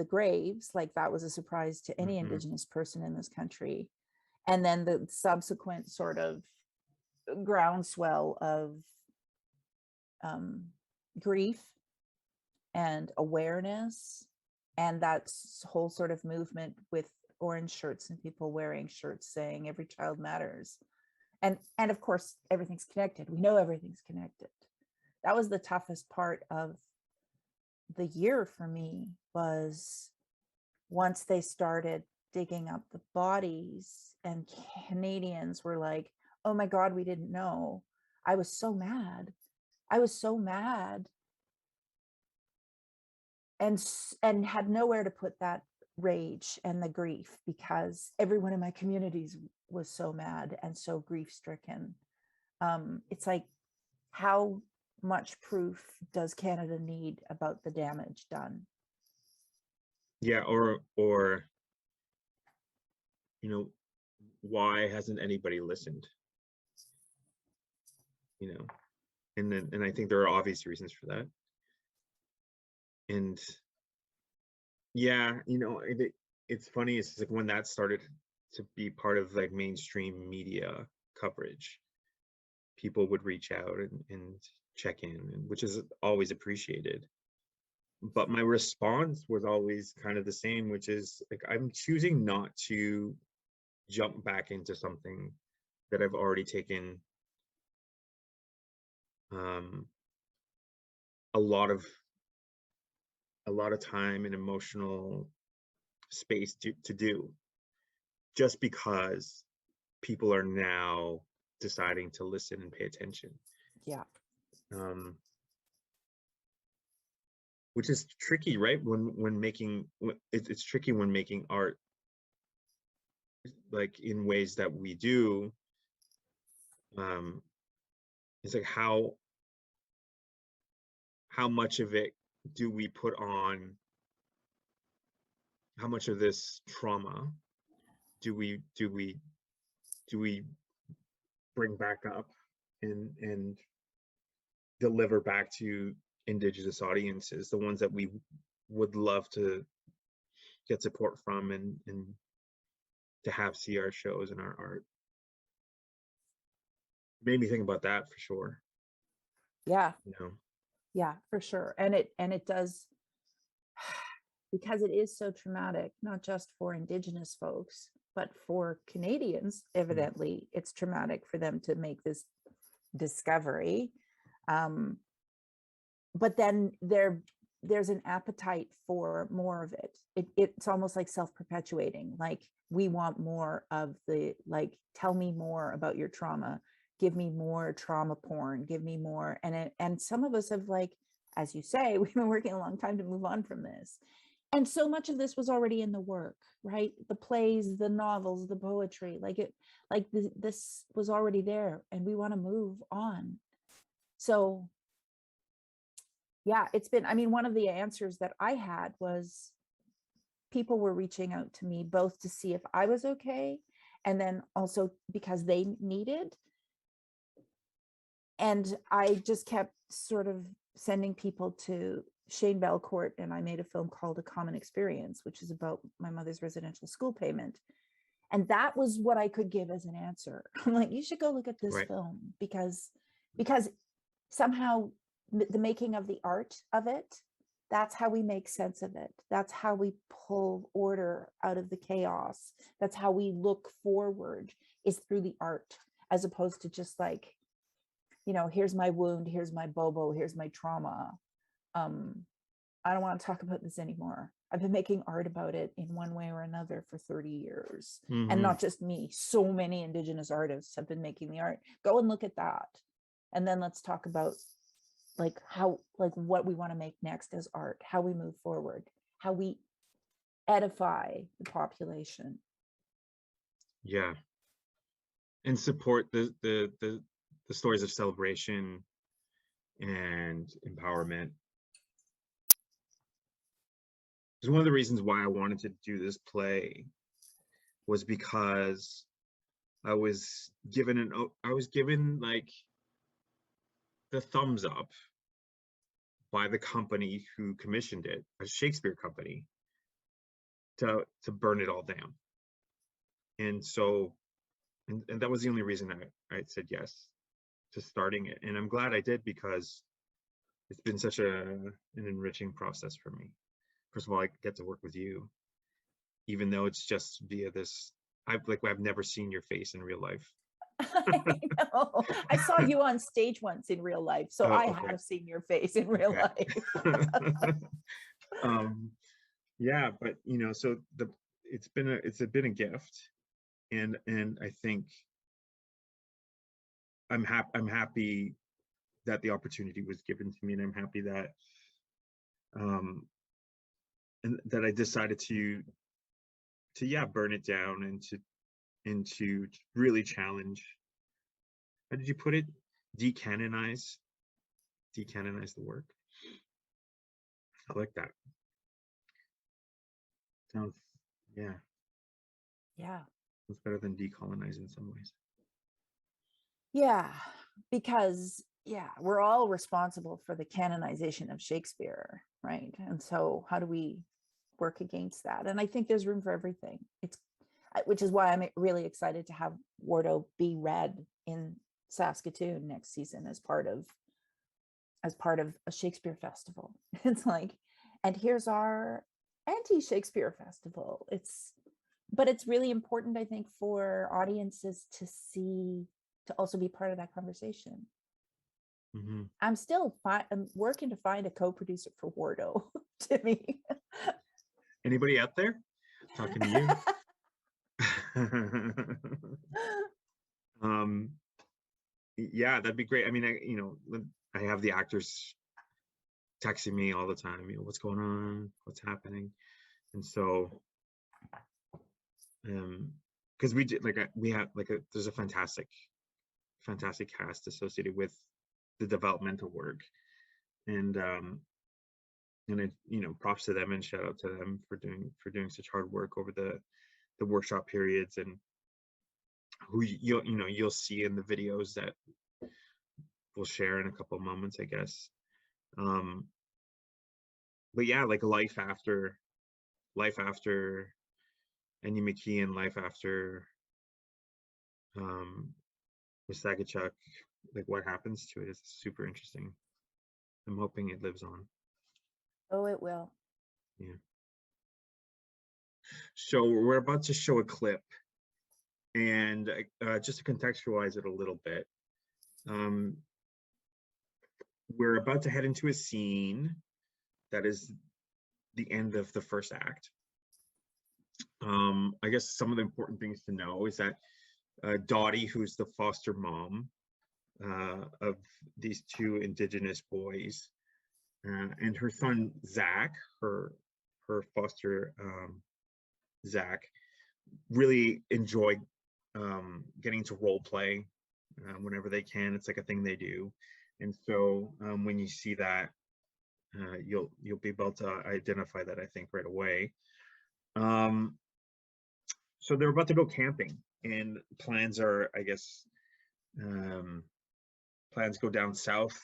graves. Like that was a surprise to any Mhm. Indigenous person in this country. And then the subsequent sort of groundswell of grief and awareness, and that whole sort of movement with orange shirts and people wearing shirts saying every child matters, and of course everything's connected. We know everything's connected. That was the toughest part of the year for me, was once they started digging up the bodies and Canadians were like, oh my God, we didn't know. I was so mad. I was so mad, and had nowhere to put that rage and the grief, because everyone in my communities was so mad and so grief stricken. It's like, how much proof does Canada need about the damage done? Yeah, or you know, why hasn't anybody listened? You know, and I think there are obvious reasons for that. And yeah, it's funny. It's like when that started to be part of like mainstream media coverage, people would reach out and check in, which is always appreciated. But my response was always kind of the same, which is like, I'm choosing not to jump back into something that I've already taken um, a lot of time and emotional space to do, just because people are now deciding to listen and pay attention. Yeah. Which is tricky, right? It's tricky when making art, like in ways that we do. It's like how much of it do we put on? How much of this trauma do we bring back up and deliver back to Indigenous audiences, the ones that we would love to get support from and to have see our shows and our art? Made me think about that for sure. Yeah. You know? Yeah, for sure. And it does, because it is so traumatic, not just for Indigenous folks, but for Canadians. Evidently, it's traumatic for them to make this discovery. But then there's an appetite for more of it. It's almost like self-perpetuating. Like, we want more of the, like, tell me more about your trauma. Give me more trauma porn. Give me more. And some of us have, like, as you say, we've been working a long time to move on from this. And so much of this was already in the work, right? The plays, the novels, the poetry, this was already there, and we want to move on. So yeah, it's been, I mean, one of the answers that I had was people were reaching out to me both to see if I was okay, and then also because they needed. And I just kept sort of sending people to Shane Belcourt, and I made a film called A Common Experience, which is about my mother's residential school payment. And that was what I could give as an answer. I'm like, you should go look at this film, because somehow the making of the art of it, that's how we make sense of it. That's how we pull order out of the chaos. That's how we look forward, is through the art, as opposed to just like, here's my wound, here's my bobo, here's my trauma. I don't want to talk about this anymore. I've been making art about it in one way or another for 30 years. And not just me, so many Indigenous artists have been making the art. Go and look at that. And then let's talk about like how, like what we want to make next as art, how we move forward, how we edify the population. Yeah. And support the stories of celebration and empowerment. Because one of the reasons why I wanted to do this play was because I was given like the thumbs up by the company who commissioned it, a Shakespeare company, to burn it all down. And so, and that was the only reason I said yes to starting it. And I'm glad I did, because it's been such an enriching process for me. First of all, I get to work with you, even though it's just via this. I've never seen your face in real life. I know. I saw you on stage once in real life, so Oh, I okay. have seen your face in real Okay. life. Yeah, but you know, so it's been a gift, and I think I'm happy that the opportunity was given to me, and I'm happy that and that I decided to burn it down and to really challenge. How did you put it? Decanonize the work. I like that. Sounds, yeah, Yeah. it's better than decolonize in some ways. Yeah, because we're all responsible for the canonization of Shakespeare, right? And so how do we work against that? And I think there's room for everything. Which is why I'm really excited to have Wardo be read in Saskatoon next season as part of a Shakespeare festival. It's like, and here's our anti-Shakespeare festival. But it's really important, I think, for audiences to also be part of that conversation. Mm-hmm. I'm working to find a co-producer for Wardo, Timmy. Anybody out there talking to you? Yeah, that'd be great. I mean, I have the actors texting me all the time, what's going on, what's happening. And so because there's a fantastic cast associated with the developmental work, and props to them and shout out to them for doing such hard work over the workshop periods, and who you'll see in the videos that we'll share in a couple of moments, I guess. But yeah, like life after Annie McKeon, life after Sagachuk, like what happens to it is super interesting. I'm hoping it lives on. Oh, it will. Yeah. So we're about to show a clip, and just to contextualize it a little bit, we're about to head into a scene that is the end of the first act. I guess some of the important things to know is that Dottie, who's the foster mom of these two Indigenous boys, and her son Zach, her foster Zach, really enjoy getting to role play whenever they can. It's like a thing they do, and so when you see that, you'll be able to identify that, I think, right away. So they're about to go camping, and plans are, I guess, plans go down south,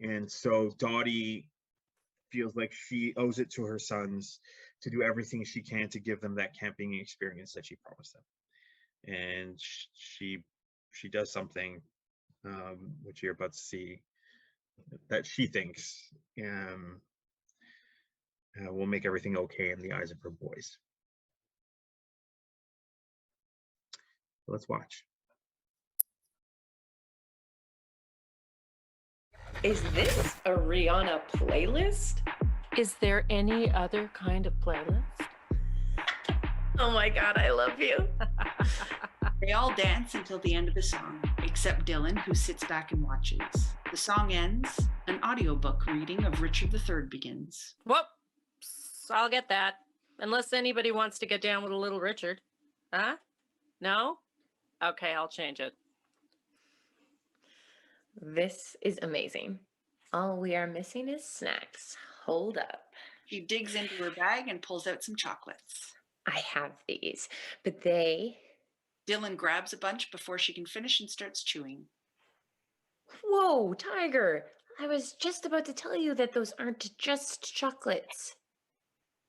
and so Dottie feels like she owes it to her sons to do everything she can to give them that camping experience that she promised them. And she does something, which you're about to see, that she thinks will make everything okay in the eyes of her boys. Let's watch. Is this a Rihanna playlist? Is there any other kind of playlist? Oh my God, I love you. They all dance until the end of the song, except Dylan, who sits back and watches. The song ends, an audiobook reading of Richard III begins. Whoops, I'll get that. Unless anybody wants to get down with a little Richard. Huh? No? Okay, I'll change it. This is amazing. All we are missing is snacks. Hold up. She digs into her bag and pulls out some chocolates. I have these, but they... Dylan grabs a bunch before she can finish and starts chewing. Whoa, Tiger! I was just about to tell you that those aren't just chocolates.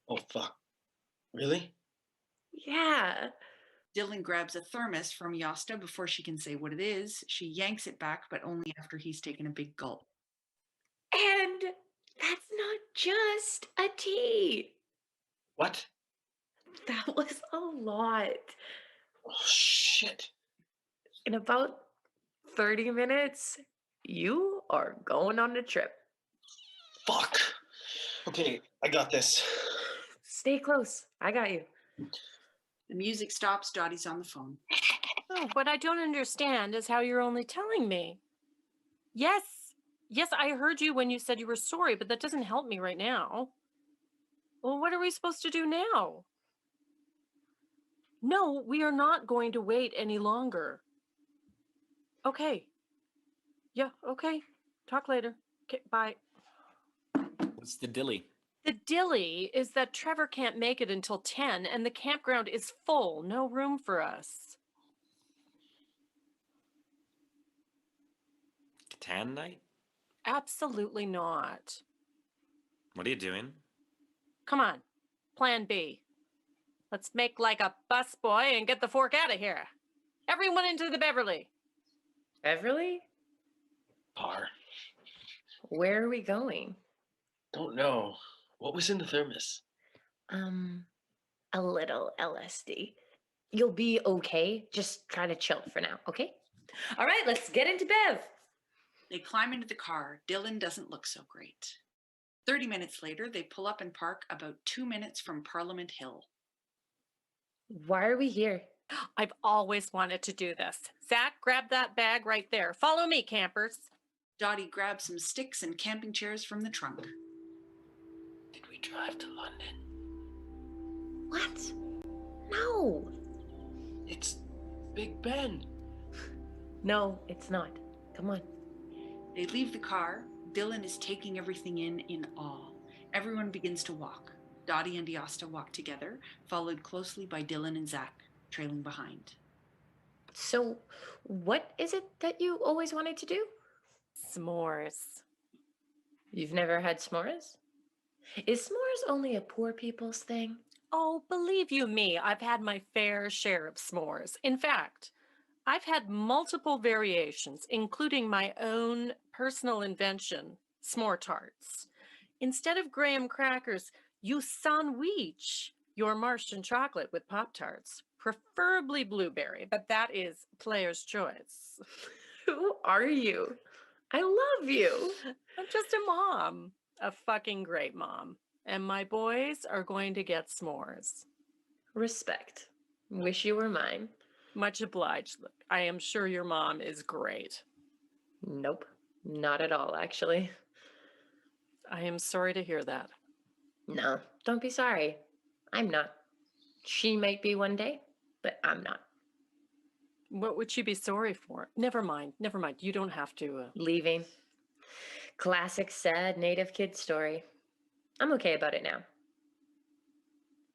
Oh, fuck. Really? Yeah. Dylan grabs a thermos from Yosta before she can say what it is. She yanks it back, but only after he's taken a big gulp. And that's not just a tea. What? That was a lot. Oh, shit. In about 30 minutes, you are going on a trip. Fuck. Okay, I got this. Stay close. I got you. The music stops. Dottie's on the phone. Oh, what I don't understand is how you're only telling me. Yes, I heard you when you said you were sorry, but that doesn't help me right now. Well, what are we supposed to do now? No, we are not going to wait any longer. Okay. Yeah, okay. Talk later. Okay, bye. What's the dilly? The dilly is that Trevor can't make it until 10 and the campground is full. No room for us. Catan night? Absolutely not. What are you doing? Come on. Plan B. Let's make like a busboy and get the fork out of here. Everyone into the Beverly. Beverly? Par. Where are we going? Don't know. What was in the thermos? A little LSD. You'll be okay. Just try to chill for now, okay? All right, let's get into Bev. They climb into the car. Dylan doesn't look so great. 30 minutes later, they pull up and park about 2 minutes from Parliament Hill. Why are we here? I've always wanted to do this. Zach, grab that bag right there. Follow me, campers. Dottie grabs some sticks and camping chairs from the trunk. Did we drive to London? What? No. It's Big Ben. No, it's not. Come on. They leave the car. Dylan is taking everything in awe. Everyone begins to walk. Dottie and Yosta walk together, followed closely by Dylan and Zach, trailing behind. So, what is it that you always wanted to do? S'mores. You've never had s'mores? Is s'mores only a poor people's thing? Oh, believe you me, I've had my fair share of s'mores. In fact, I've had multiple variations, including my own personal invention, s'more tarts. Instead of graham crackers, you sandwich your Martian chocolate with Pop-Tarts, preferably blueberry, but that is player's choice. Who are you? I love you. I'm just a mom, a fucking great mom. And my boys are going to get s'mores. Respect. Wish you were mine. Much obliged. I am sure your mom is great. Nope, not at all, actually. I am sorry to hear that. No, don't be sorry. I'm not. She might be one day, but I'm not. What would she be sorry for? Never mind. You don't have to. Leaving. Classic sad native kid story. I'm okay about it now.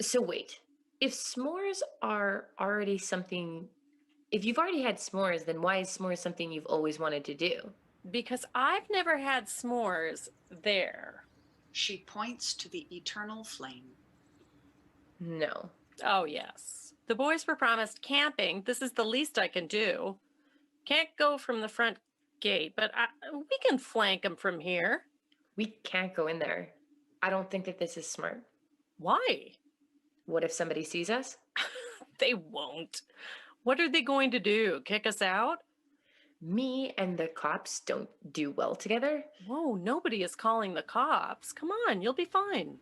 So wait, if s'mores are already something, if you've already had s'mores, then why is s'mores something you've always wanted to do? Because I've never had s'mores there. She points to the eternal flame. No. Oh, yes. The boys were promised camping. This is the least I can do. Can't go from the front gate, but we can flank them from here. We can't go in there. I don't think that this is smart. Why? What if somebody sees us? They won't. What are they going to do? Kick us out? Me and the cops don't do well together. Whoa, nobody is calling the cops. Come on, you'll be fine.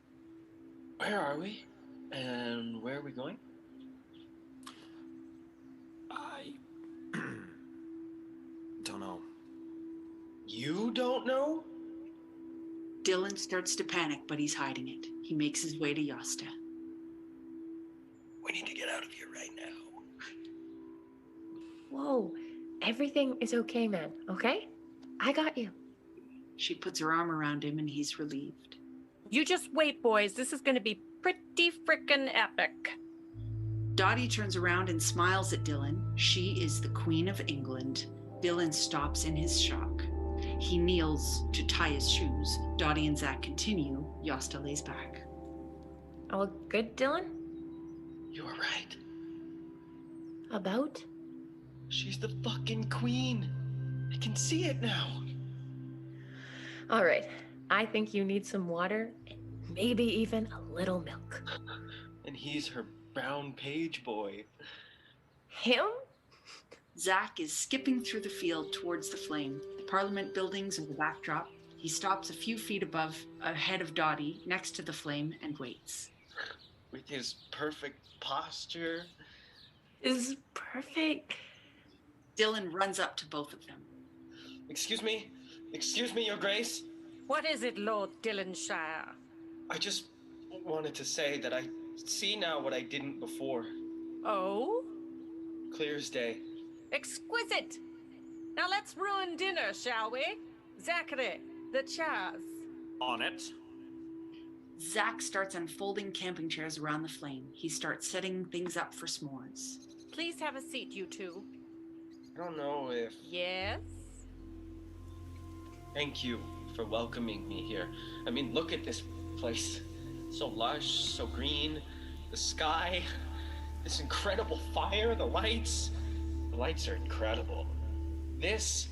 Where are we? And where are we going? I don't know. You don't know? Dylan starts to panic, but he's hiding it. He makes his way to Yosta. We need to get out of here right now. Whoa, everything is okay, man, okay? I got you. She puts her arm around him and he's relieved. You just wait, boys. This is going to be pretty frickin' epic. Dottie turns around and smiles at Dylan. She is the Queen of England. Dylan stops in his shock. He kneels to tie his shoes. Dottie and Zach continue. Yosta lays back. All good, Dylan? You were right. About? She's the fucking queen. I can see it now. All right, I think you need some water and maybe even a little milk. And he's her brown page boy. Him? Zach is skipping through the field towards the flame. The Parliament buildings are the backdrop. He stops a few feet ahead of Dottie, next to the flame, and waits. With his perfect posture. Is perfect. Dylan runs up to both of them. Excuse me, Your Grace. What is it, Lord Dylanshire? I just wanted to say that I see now what I didn't before. Oh? Clear as day. Exquisite! Now let's ruin dinner, shall we? Zachary, the chairs. On it. Zach starts unfolding camping chairs around the flame. He starts setting things up for s'mores. Please have a seat, you two. I don't know if... Yes? Thank you for welcoming me here. I mean, look at this place. So lush, so green. The sky, this incredible fire, the lights. The lights are incredible. This...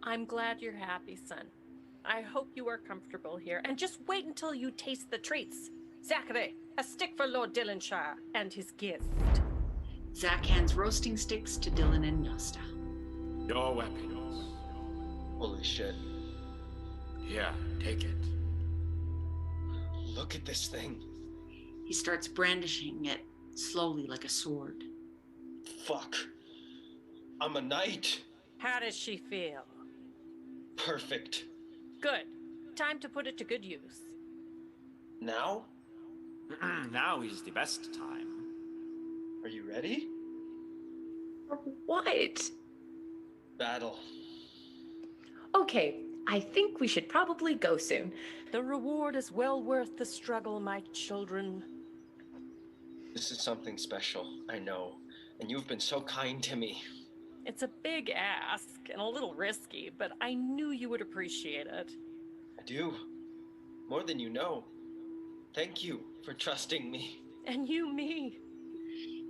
I'm glad you're happy, son. I hope you are comfortable here. And just wait until you taste the treats. Zachary, a stick for Lord Dylanshire and his gift. Zach hands roasting sticks to Dylan and Yosta. Your weapons. Holy shit. Here, take it. Look at this thing. He starts brandishing it slowly like a sword. Fuck. I'm a knight. How does she feel? Perfect. Good. Time to put it to good use. Now? Now is the best time. Are you ready? What? Battle. Okay, I think we should probably go soon. The reward is well worth the struggle, my children. This is something special, I know. And you've been so kind to me. It's a big ask and a little risky, but I knew you would appreciate it. I do. More than you know. Thank you for trusting me. And you me.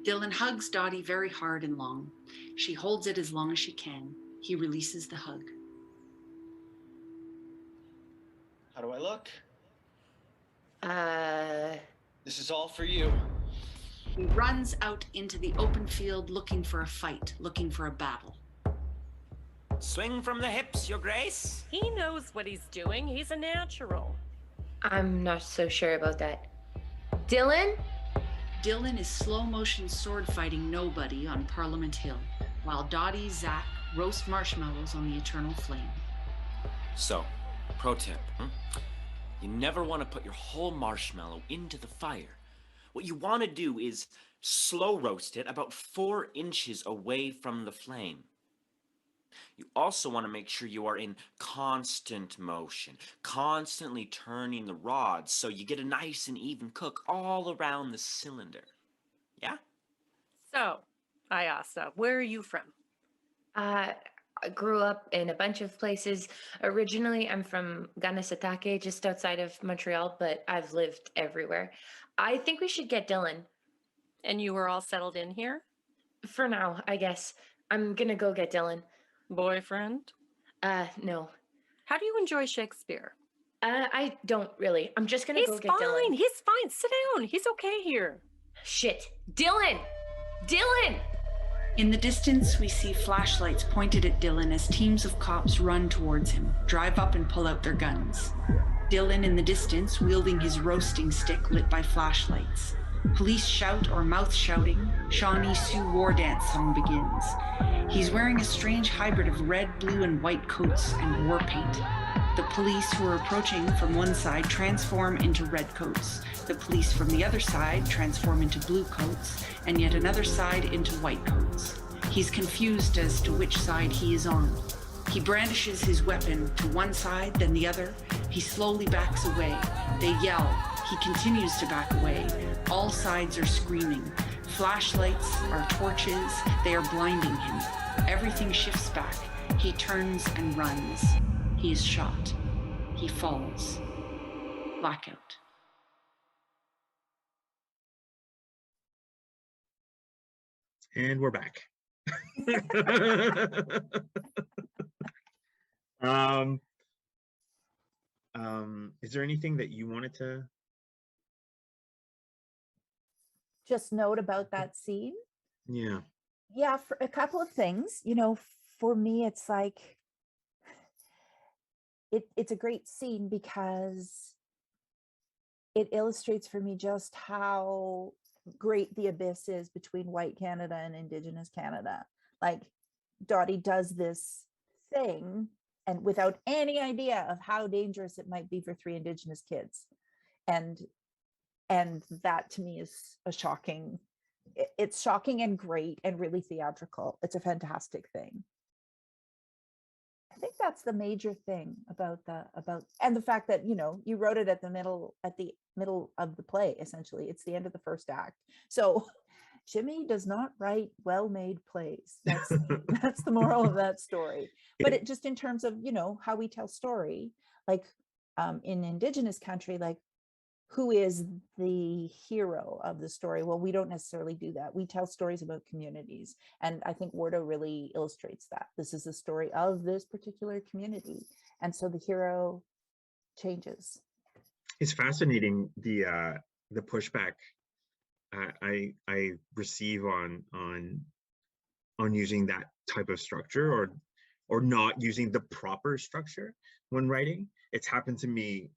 Dylan hugs Dottie very hard and long. She holds it as long as she can. He releases the hug. How do I look? Uh... This is all for you. He runs out into the open field looking for a fight, looking for a battle. Swing from the hips, Your Grace. He knows what he's doing. He's a natural. I'm not so sure about that. Dylan? Dylan is slow motion sword fighting nobody on Parliament Hill, while Dottie, Zach roast marshmallows on the eternal flame. So, pro tip, you never want to put your whole marshmallow into the fire. What you want to do is slow roast it about 4 inches away from the flame. You also want to make sure you are in constant motion, constantly turning the rods so you get a nice and even cook all around the cylinder. Yeah? So, Ayasa, where are you from? I grew up in a bunch of places. Originally, I'm from Ganasatake, just outside of Montreal, but I've lived everywhere. I think we should get Dylan. And you were all settled in here? For now, I guess. I'm gonna go get Dylan. Boyfriend? No. How do you enjoy Shakespeare? I don't really. I'm just gonna go get Dylan. He's fine. He's fine. Sit down. He's okay here. Shit. Dylan! Dylan! In the distance, we see flashlights pointed at Dylan as teams of cops run towards him, drive up and pull out their guns. Dylan in the distance, wielding his roasting stick lit by flashlights. Police shout or mouth shouting, Shawnee Sioux war dance song begins. He's wearing a strange hybrid of red, blue, and white coats and war paint. The police who are approaching from one side transform into red coats. The police from the other side transform into blue coats, and yet another side into white coats. He's confused as to which side he is on. He brandishes his weapon to one side, then the other. He slowly backs away. They yell. He continues to back away. All sides are screaming. Flashlights are torches. They are blinding him. Everything shifts back. He turns and runs. He is shot. He falls. Blackout. And we're back. Is there anything that you wanted to Just note about that scene. Yeah. Yeah, for a couple of things. You know, for me, it's like it's a great scene because it illustrates for me just how great the abyss is between white Canada and Indigenous Canada. Like Dottie does this thing and without any idea of how dangerous it might be for 3 Indigenous kids. And that to me is a shocking, it's shocking and great and really theatrical. It's a fantastic thing. I think that's the major thing about and the fact that, you know, you wrote it at the middle of the play. Essentially, it's the end of the first act. So Jimmy does not write well-made plays. That's the moral of that story. But it just in terms of, you know, how we tell story, like in Indigenous country, like who is the hero of the story? Well, we don't necessarily do that. We tell stories about communities. And I think Wardo really illustrates that. This is the story of this particular community. And so the hero changes. It's fascinating the pushback I receive on using that type of structure or not using the proper structure when writing. It's happened to me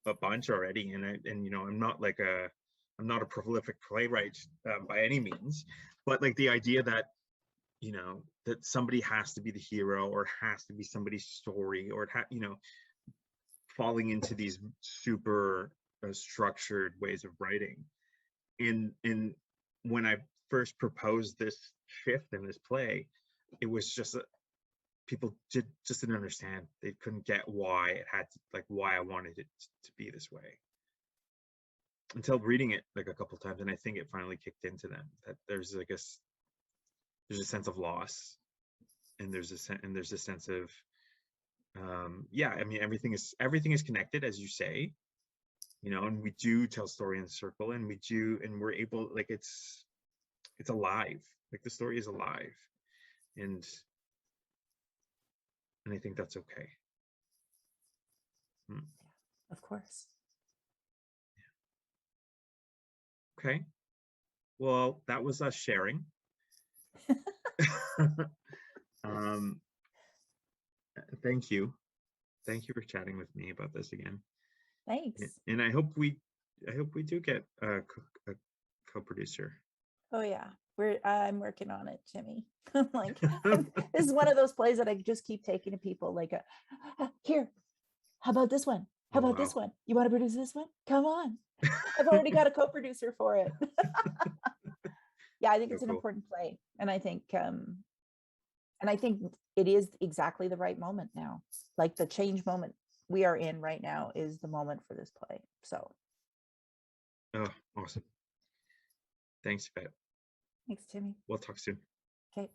a bunch already, and you know, I'm not a prolific playwright by any means, but like the idea that, you know, that somebody has to be the hero or has to be somebody's story, or you know, falling into these super structured ways of writing. And when I first proposed this shift in this play, it was just people just didn't understand. They couldn't get why it had to, like, why I wanted it to be this way, until reading it like a couple times, and I think it finally kicked into them that there's a sense of loss, and there's a sense of yeah, I mean, everything is connected, as you say, you know, and we do tell story in a circle, and we're able, like, it's alive, like the story is alive, and I think that's okay. Of course. Okay. Well, that was us sharing. Thank you. Thank you for chatting with me about this again. Thanks. And I hope we do get a co-producer. Oh yeah, I'm working on it, Jimmy. Like this is one of those plays that I just keep taking to people. Like, here, how about this one? How about this one? You want to produce this one? Come on. I've already got a co-producer for it. Yeah, I think it's an important play, and I think it is exactly the right moment now. Like the change moment we are in right now is the moment for this play. So. Oh, awesome. Thanks, Yvette. Thanks, Jimmy. We'll talk soon. Okay.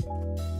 Bye.